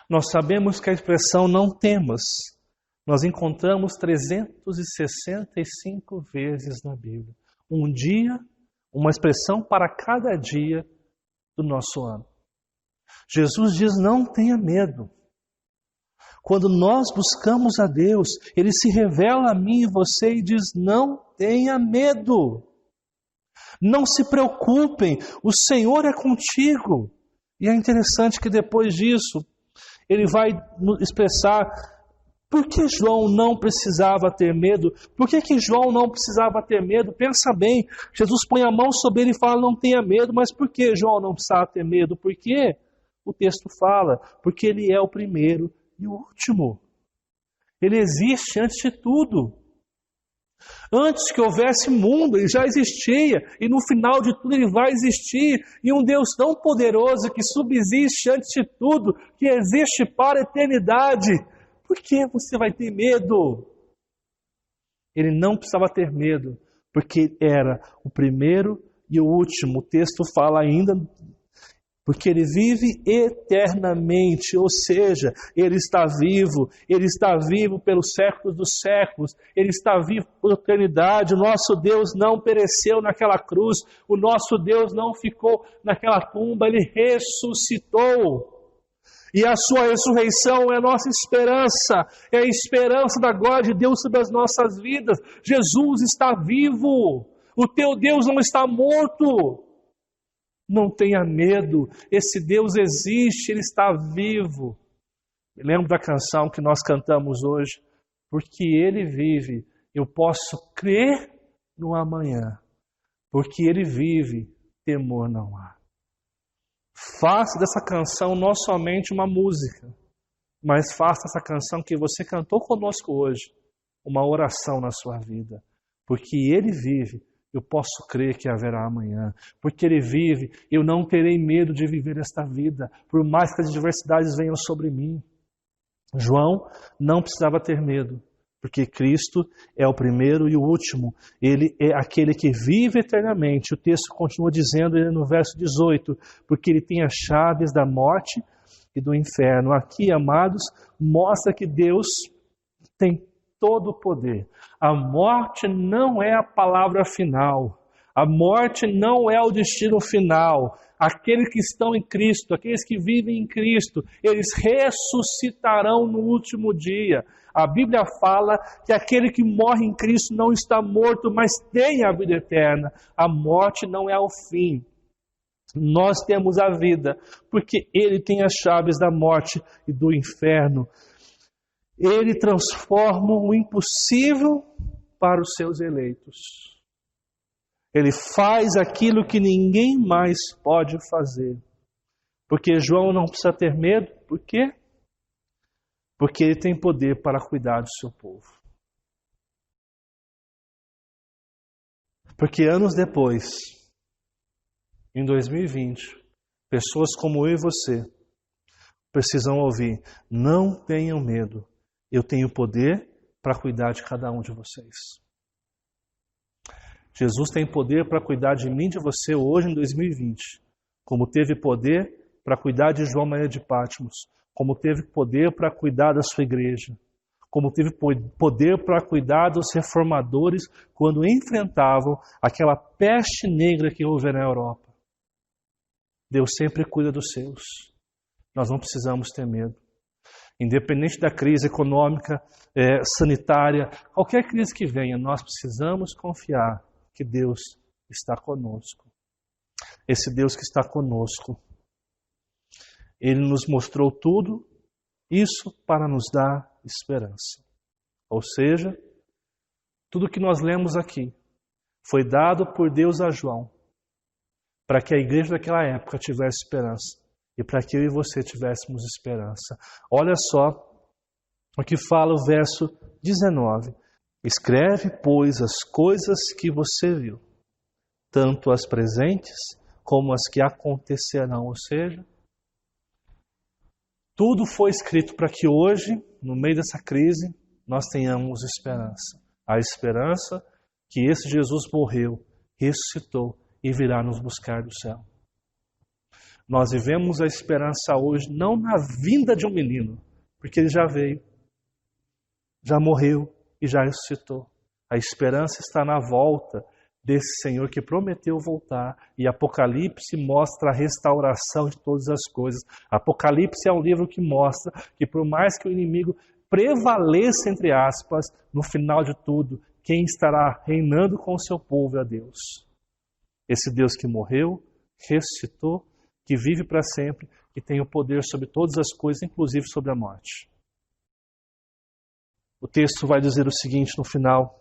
Nós sabemos que a expressão não temas, nós encontramos 365 vezes na Bíblia. Um dia, uma expressão para cada dia do nosso ano. Jesus diz, não tenha medo. Quando nós buscamos a Deus, Ele se revela a mim e você e diz, não tenha medo. Não se preocupem, o Senhor é contigo. E é interessante que depois disso, Ele vai expressar por que João não precisava ter medo. Por que João não precisava ter medo? Pensa bem, Jesus põe a mão sobre ele e fala, não tenha medo. Mas por que João não precisava ter medo? Por quê? O texto fala, porque ele é o primeiro e o último. Ele existe antes de tudo. Antes que houvesse mundo, ele já existia. E no final de tudo ele vai existir. E um Deus tão poderoso que subsiste antes de tudo, que existe para a eternidade. Por que você vai ter medo? Ele não precisava ter medo, porque era o primeiro e o último. O texto fala ainda, porque ele vive eternamente, ou seja, ele está vivo pelos séculos dos séculos, ele está vivo por eternidade. O nosso Deus não pereceu naquela cruz, o nosso Deus não ficou naquela tumba, ele ressuscitou. E a sua ressurreição é a nossa esperança, é a esperança da glória de Deus sobre as nossas vidas. Jesus está vivo, o teu Deus não está morto. Não tenha medo, esse Deus existe, Ele está vivo. Me lembro da canção que nós cantamos hoje, porque Ele vive, eu posso crer no amanhã, porque Ele vive, temor não há. Faça dessa canção não somente uma música, mas faça essa canção que você cantou conosco hoje, uma oração na sua vida. Porque Ele vive, eu posso crer que haverá amanhã. Porque Ele vive, eu não terei medo de viver esta vida, por mais que as adversidades venham sobre mim. João não precisava ter medo, porque Cristo é o primeiro e o último. Ele é aquele que vive eternamente. O texto continua dizendo no verso 18, porque Ele tem as chaves da morte e do inferno. Aqui, amados, mostra que Deus tem todo o poder. A morte não é a palavra final. A morte não é o destino final. Aqueles que estão em Cristo, aqueles que vivem em Cristo, eles ressuscitarão no último dia. A Bíblia fala que aquele que morre em Cristo não está morto, mas tem a vida eterna. A morte não é o fim. Nós temos a vida, porque Ele tem as chaves da morte e do inferno. Ele transforma o impossível para os seus eleitos. Ele faz aquilo que ninguém mais pode fazer. Porque João não precisa ter medo. Por quê? Porque ele tem poder para cuidar do seu povo. Porque anos depois, em 2020, pessoas como eu e você precisam ouvir: não tenham medo, eu tenho poder para cuidar de cada um de vocês. Jesus tem poder para cuidar de mim e de você hoje em 2020, como teve poder para cuidar de João Maria de Patmos, como teve poder para cuidar da sua igreja, como teve poder para cuidar dos reformadores quando enfrentavam aquela peste negra que houve na Europa. Deus sempre cuida dos seus. Nós não precisamos ter medo. Independente da crise econômica, sanitária, qualquer crise que venha, nós precisamos confiar que Deus está conosco. Esse Deus que está conosco, Ele nos mostrou tudo, isso para nos dar esperança. Ou seja, tudo que nós lemos aqui foi dado por Deus a João, para que a igreja daquela época tivesse esperança e para que eu e você tivéssemos esperança. Olha só o que fala o verso 19. Escreve, pois, as coisas que você viu, tanto as presentes como as que acontecerão. Ou seja, tudo foi escrito para que hoje, no meio dessa crise, nós tenhamos esperança. A esperança que esse Jesus morreu, ressuscitou e virá nos buscar do céu. Nós vivemos a esperança hoje não na vinda de um menino, porque ele já veio, já morreu e já ressuscitou. A esperança está na volta desse Senhor que prometeu voltar. E Apocalipse mostra a restauração de todas as coisas. Apocalipse é um livro que mostra que por mais que o inimigo prevaleça, entre aspas, no final de tudo, quem estará reinando com o seu povo é Deus. Esse Deus que morreu, ressuscitou, que vive para sempre, que tem o poder sobre todas as coisas, inclusive sobre a morte. O texto vai dizer o seguinte no final: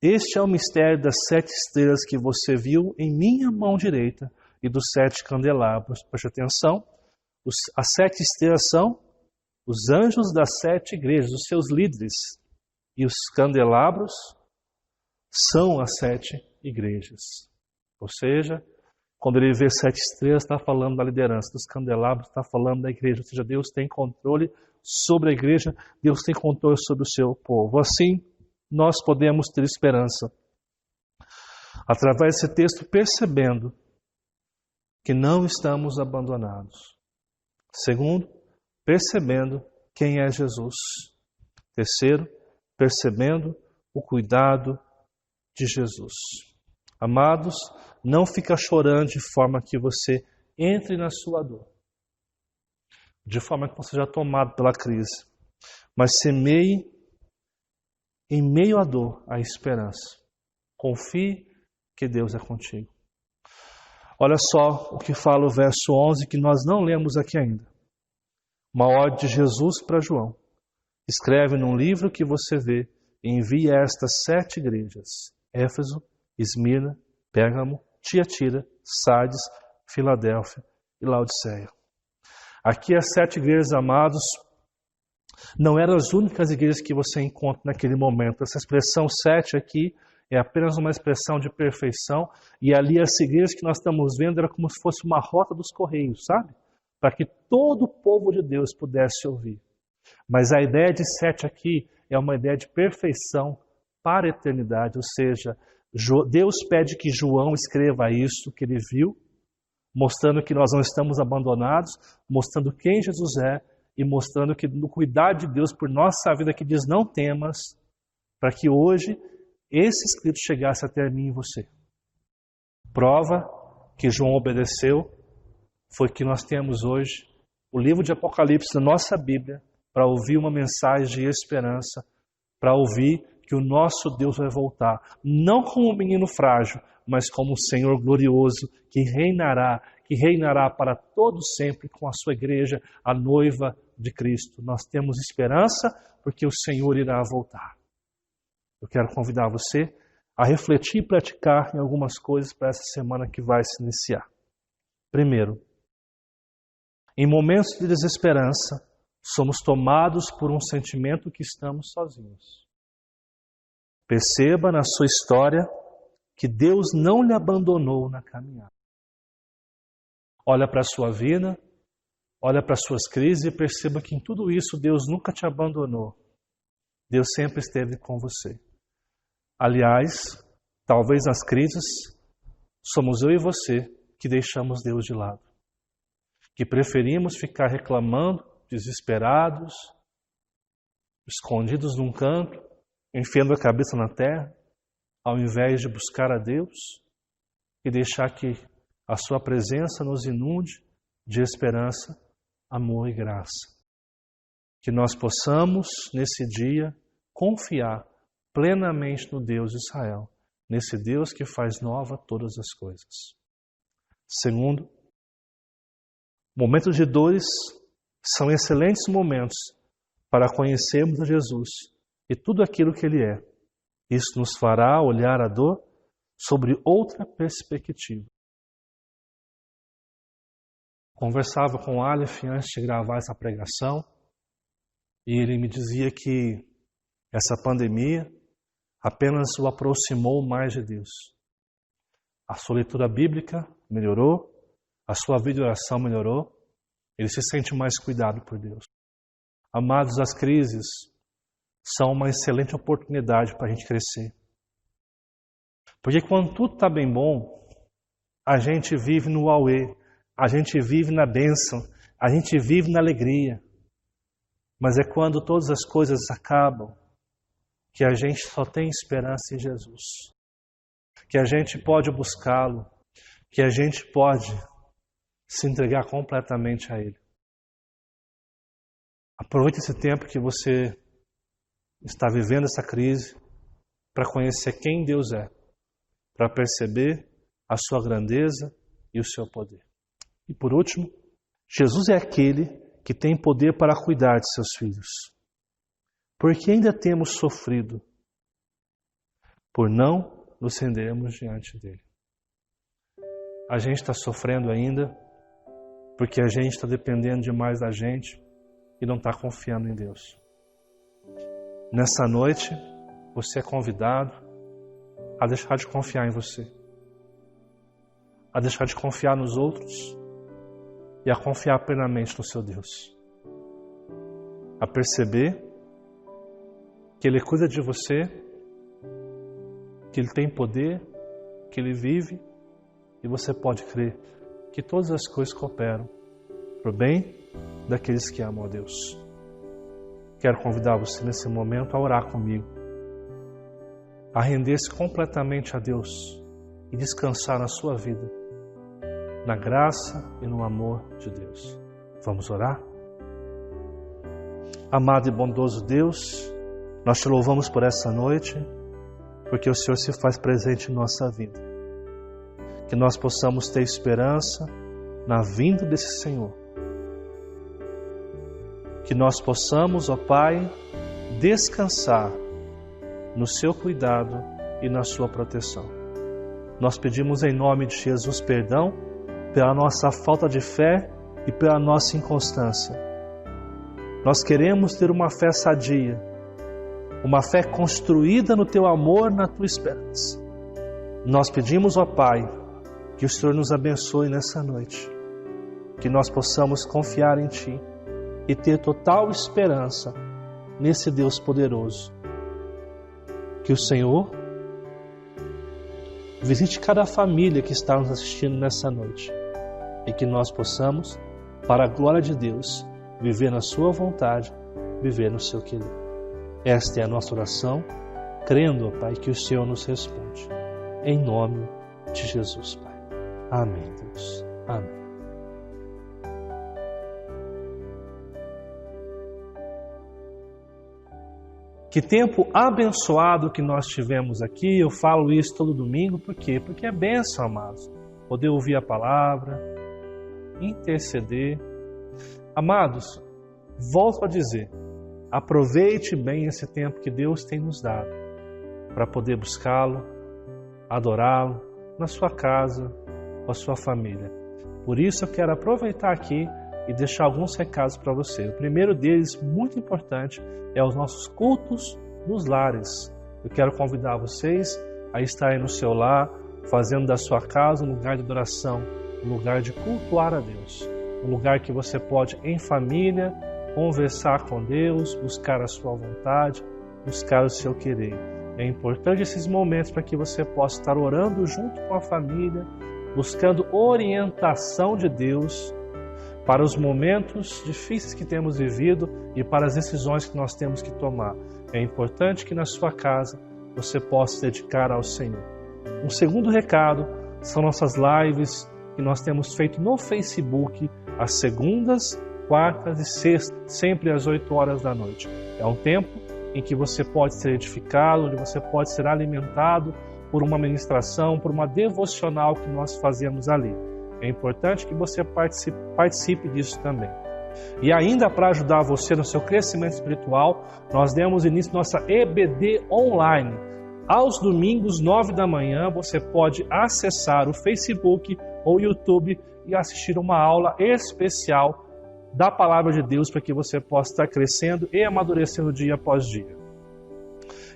este é o mistério das 7 estrelas que você viu em minha mão direita e dos 7 candelabros. Preste atenção, as 7 estrelas são os anjos das 7 igrejas, os seus líderes. E os candelabros são as 7 igrejas. Ou seja, quando ele vê 7 estrelas, está falando da liderança. Dos candelabros, está falando da igreja. Ou seja, Deus tem controle sobre a igreja, Deus tem controle sobre o seu povo. Assim, nós podemos ter esperança através desse texto, percebendo que não estamos abandonados. Segundo, percebendo quem é Jesus. Terceiro, percebendo o cuidado de Jesus. Amados, não fica chorando de forma que você entre na sua dor, de forma que você seja tomado pela crise, mas semeie em meio à dor a esperança. Confie que Deus é contigo. Olha só o que fala o verso 11, que nós não lemos aqui ainda. Uma ordem de Jesus para João. Escreve num livro que você vê e envie a estas 7 igrejas: Éfeso, Esmirna, Pérgamo, Tiatira, Sardes, Filadélfia e Laodiceia. Aqui as 7 igrejas, amados, não eram as únicas igrejas que você encontra naquele momento. Essa expressão 7 aqui é apenas uma expressão de perfeição, e ali as igrejas que nós estamos vendo era como se fosse uma rota dos correios, sabe? Para que todo o povo de Deus pudesse ouvir. Mas a ideia de 7 aqui é uma ideia de perfeição para a eternidade, ou seja, Deus pede que João escreva isso que ele viu, mostrando que nós não estamos abandonados, mostrando quem Jesus é e mostrando que no cuidado de Deus por nossa vida, que diz não temas, para que hoje esse escrito chegasse até mim e você. Prova que João obedeceu foi que nós temos hoje o livro de Apocalipse da nossa Bíblia para ouvir uma mensagem de esperança, para ouvir que o nosso Deus vai voltar, não como um menino frágil, mas como um Senhor glorioso que reinará para todo sempre com a sua igreja, a noiva de Cristo. Nós temos esperança porque o Senhor irá voltar. Eu quero convidar você a refletir e praticar em algumas coisas para essa semana que vai se iniciar. Primeiro, em momentos de desesperança, somos tomados por um sentimento que estamos sozinhos. Perceba na sua história que Deus não lhe abandonou na caminhada. Olha para a sua vida, olha para as suas crises e perceba que em tudo isso Deus nunca te abandonou. Deus sempre esteve com você. Aliás, talvez nas crises, somos eu e você que deixamos Deus de lado. Que preferimos ficar reclamando, desesperados, escondidos num canto, enfiando a cabeça na terra, ao invés de buscar a Deus e deixar que a sua presença nos inunde de esperança, amor e graça. Que nós possamos, nesse dia, confiar plenamente no Deus de Israel, nesse Deus que faz nova todas as coisas. Segundo, momentos de dores são excelentes momentos para conhecermos a Jesus e tudo aquilo que Ele é. Isso nos fará olhar a dor sobre outra perspectiva. Conversava com o Aleph antes de gravar essa pregação e ele me dizia que essa pandemia apenas o aproximou mais de Deus. A sua leitura bíblica melhorou, a sua vida de oração melhorou, ele se sente mais cuidado por Deus. Amados, as crises são uma excelente oportunidade para a gente crescer. Porque quando tudo está bem bom, a gente vive no auê, a gente vive na bênção, a gente vive na alegria. Mas é quando todas as coisas acabam que a gente só tem esperança em Jesus. Que a gente pode buscá-lo, que a gente pode se entregar completamente a Ele. Aproveite esse tempo que você está vivendo essa crise para conhecer quem Deus é, para perceber a sua grandeza e o seu poder. E por último, Jesus é aquele que tem poder para cuidar de seus filhos. Porque ainda temos sofrido por não nos rendermos diante dele. A gente está sofrendo ainda porque a gente está dependendo demais da gente e não está confiando em Deus. Nessa noite, você é convidado a deixar de confiar em você, a deixar de confiar nos outros e a confiar plenamente no seu Deus. A perceber que Ele cuida de você, que Ele tem poder, que Ele vive e você pode crer que todas as coisas cooperam para o bem daqueles que amam a Deus. Quero convidar você nesse momento a orar comigo, a render-se completamente a Deus e descansar na sua vida, na graça e no amor de Deus. Vamos orar? Amado e bondoso Deus, nós te louvamos por essa noite, porque o Senhor se faz presente em nossa vida. Que nós possamos ter esperança na vinda desse Senhor. Que nós possamos, ó Pai, descansar no seu cuidado e na sua proteção. Nós pedimos em nome de Jesus perdão pela nossa falta de fé e pela nossa inconstância. Nós queremos ter uma fé sadia, uma fé construída no Teu amor, na Tua esperança. Nós pedimos, ó Pai, que o Senhor nos abençoe nessa noite, que nós possamos confiar em Ti e ter total esperança nesse Deus poderoso. Que o Senhor visite cada família que está nos assistindo nessa noite e que nós possamos, para a glória de Deus, viver na Sua vontade, viver no Seu querer. Esta é a nossa oração, crendo, ó Pai, que o Senhor nos responde. Em nome de Jesus, Pai. Amém, Deus. Amém. Que tempo abençoado que nós tivemos aqui. Eu falo isso todo domingo, por quê? Porque é bênção, amados. Poder ouvir a palavra, interceder. Amados, volto a dizer, aproveite bem esse tempo que Deus tem nos dado para poder buscá-lo, adorá-lo na sua casa, com a sua família. Por isso eu quero aproveitar aqui e deixar alguns recados para você. O primeiro deles, muito importante, é os nossos cultos nos lares. Eu quero convidar vocês a estarem no seu lar, fazendo da sua casa um lugar de adoração, um lugar de cultuar a Deus, um lugar que você pode, em família, conversar com Deus, buscar a sua vontade, buscar o seu querer. É importante esses momentos para que você possa estar orando junto com a família, buscando orientação de Deus para os momentos difíceis que temos vivido e para as decisões que nós temos que tomar. É importante que na sua casa você possa se dedicar ao Senhor. Um segundo recado são nossas lives que nós temos feito no Facebook, às segundas, quartas e sextas, sempre às 8 horas da noite. É um tempo em que você pode ser edificado, onde você pode ser alimentado por uma ministração, por uma devocional que nós fazemos ali. É importante que você participe disso também. E ainda para ajudar você no seu crescimento espiritual, nós demos início à nossa EBD Online. Aos domingos, 9 da manhã, você pode acessar o Facebook ou o YouTube e assistir uma aula especial da Palavra de Deus para que você possa estar crescendo e amadurecendo dia após dia.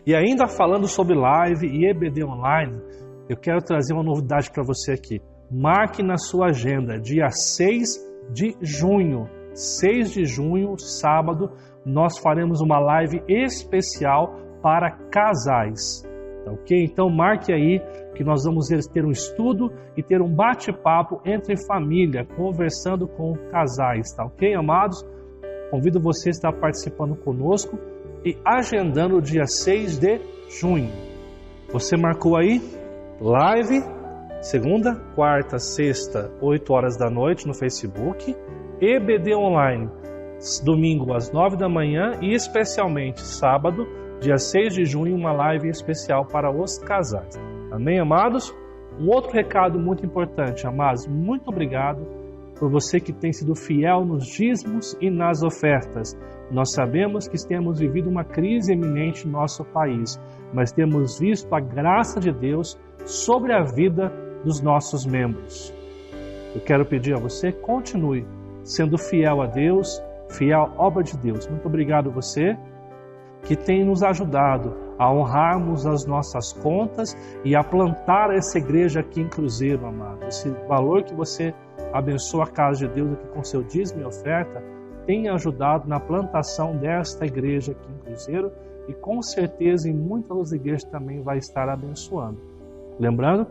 E ainda falando sobre live e EBD Online, eu quero trazer uma novidade para você aqui. Marque na sua agenda, dia 6 de junho. 6 de junho, sábado, nós faremos uma live especial para casais. Tá ok? Então marque aí que nós vamos ter um estudo e ter um bate-papo entre família, conversando com casais. Tá ok, amados? Convido você a estar participando conosco e agendando o dia 6 de junho. Você marcou aí? Live, segunda, quarta, sexta, 8 horas da noite no Facebook. EBD Online, domingo às 9 da manhã e especialmente sábado, dia 6 de junho, uma live especial para os casais. Amém, amados? Um outro recado muito importante, amados, muito obrigado por você que tem sido fiel nos dízimos e nas ofertas. Nós sabemos que temos vivido uma crise eminente no nosso país, mas temos visto a graça de Deus sobre a vida dos nossos membros. Eu quero pedir a você, continue sendo fiel a Deus, fiel à obra de Deus. Muito obrigado a você que tem nos ajudado a honrarmos as nossas contas e a plantar essa igreja aqui em Cruzeiro, amado. Esse valor que você abençoa a casa de Deus aqui com seu dízimo e oferta tem ajudado na plantação desta igreja aqui em Cruzeiro e com certeza em muitas outras igrejas também vai estar abençoando. Lembrando,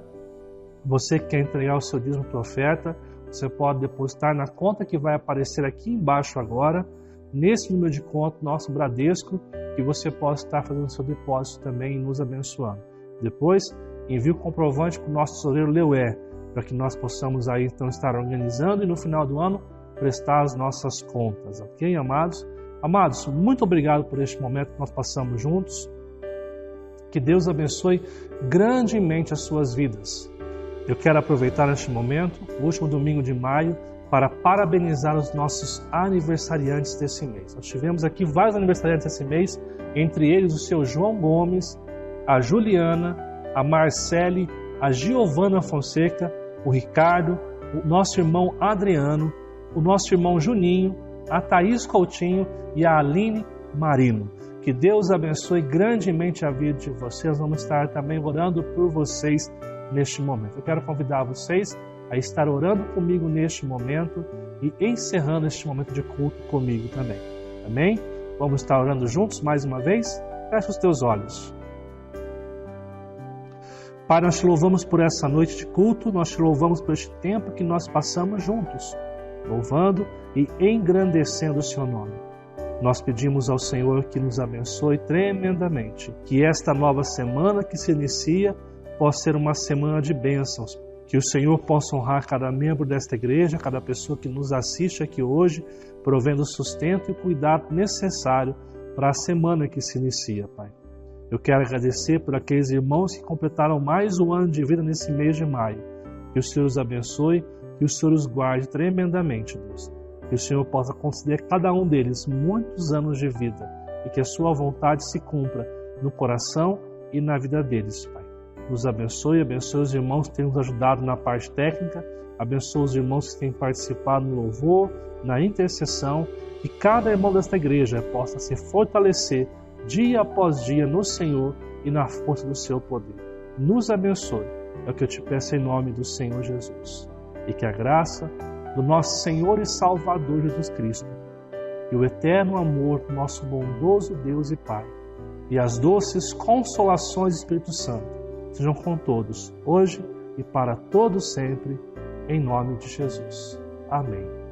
você que quer entregar o seu dízimo e sua oferta, você pode depositar na conta que vai aparecer aqui embaixo agora, nesse número de conta, nosso Bradesco, que você possa estar fazendo seu depósito também e nos abençoando. Depois, envie o comprovante para o nosso tesoureiro Leué, para que nós possamos aí então estar organizando e no final do ano prestar as nossas contas, ok, amados? Amados, muito obrigado por este momento que nós passamos juntos. Que Deus abençoe grandemente as suas vidas. Eu quero aproveitar este momento, o último domingo de maio, para parabenizar os nossos aniversariantes desse mês. Nós tivemos aqui vários aniversariantes desse mês, entre eles o seu João Gomes, a Juliana, a Marcele, a Giovana Fonseca, o Ricardo, o nosso irmão Adriano, o nosso irmão Juninho, a Thaís Coutinho e a Aline Marino. Que Deus abençoe grandemente a vida de vocês. Vamos estar também orando por vocês neste momento. Eu quero convidar vocês a estar orando comigo neste momento e encerrando este momento de culto comigo também. Amém? Vamos estar orando juntos mais uma vez? Feche os teus olhos. Pai, nós te louvamos por essa noite de culto, nós te louvamos por este tempo que nós passamos juntos, louvando e engrandecendo o seu nome. Nós pedimos ao Senhor que nos abençoe tremendamente, que esta nova semana que se inicia possa ser uma semana de bênçãos, que o Senhor possa honrar cada membro desta igreja, cada pessoa que nos assiste aqui hoje, provendo o sustento e o cuidado necessário para a semana que se inicia, Pai. Eu quero agradecer por aqueles irmãos que completaram mais um ano de vida nesse mês de maio. Que o Senhor os abençoe, que o Senhor os guarde tremendamente, Deus. Que o Senhor possa conceder a cada um deles muitos anos de vida e que a sua vontade se cumpra no coração e na vida deles, Pai. Nos abençoe, abençoe os irmãos que têm nos ajudado na parte técnica, abençoe os irmãos que têm participado no louvor, na intercessão, que cada irmão desta igreja possa se fortalecer dia após dia no Senhor e na força do seu poder. Nos abençoe, é o que eu te peço em nome do Senhor Jesus. E que a graça do nosso Senhor e Salvador Jesus Cristo, e o eterno amor do nosso bondoso Deus e Pai, e as doces consolações do Espírito Santo, sejam com todos, hoje e para todos sempre, em nome de Jesus. Amém.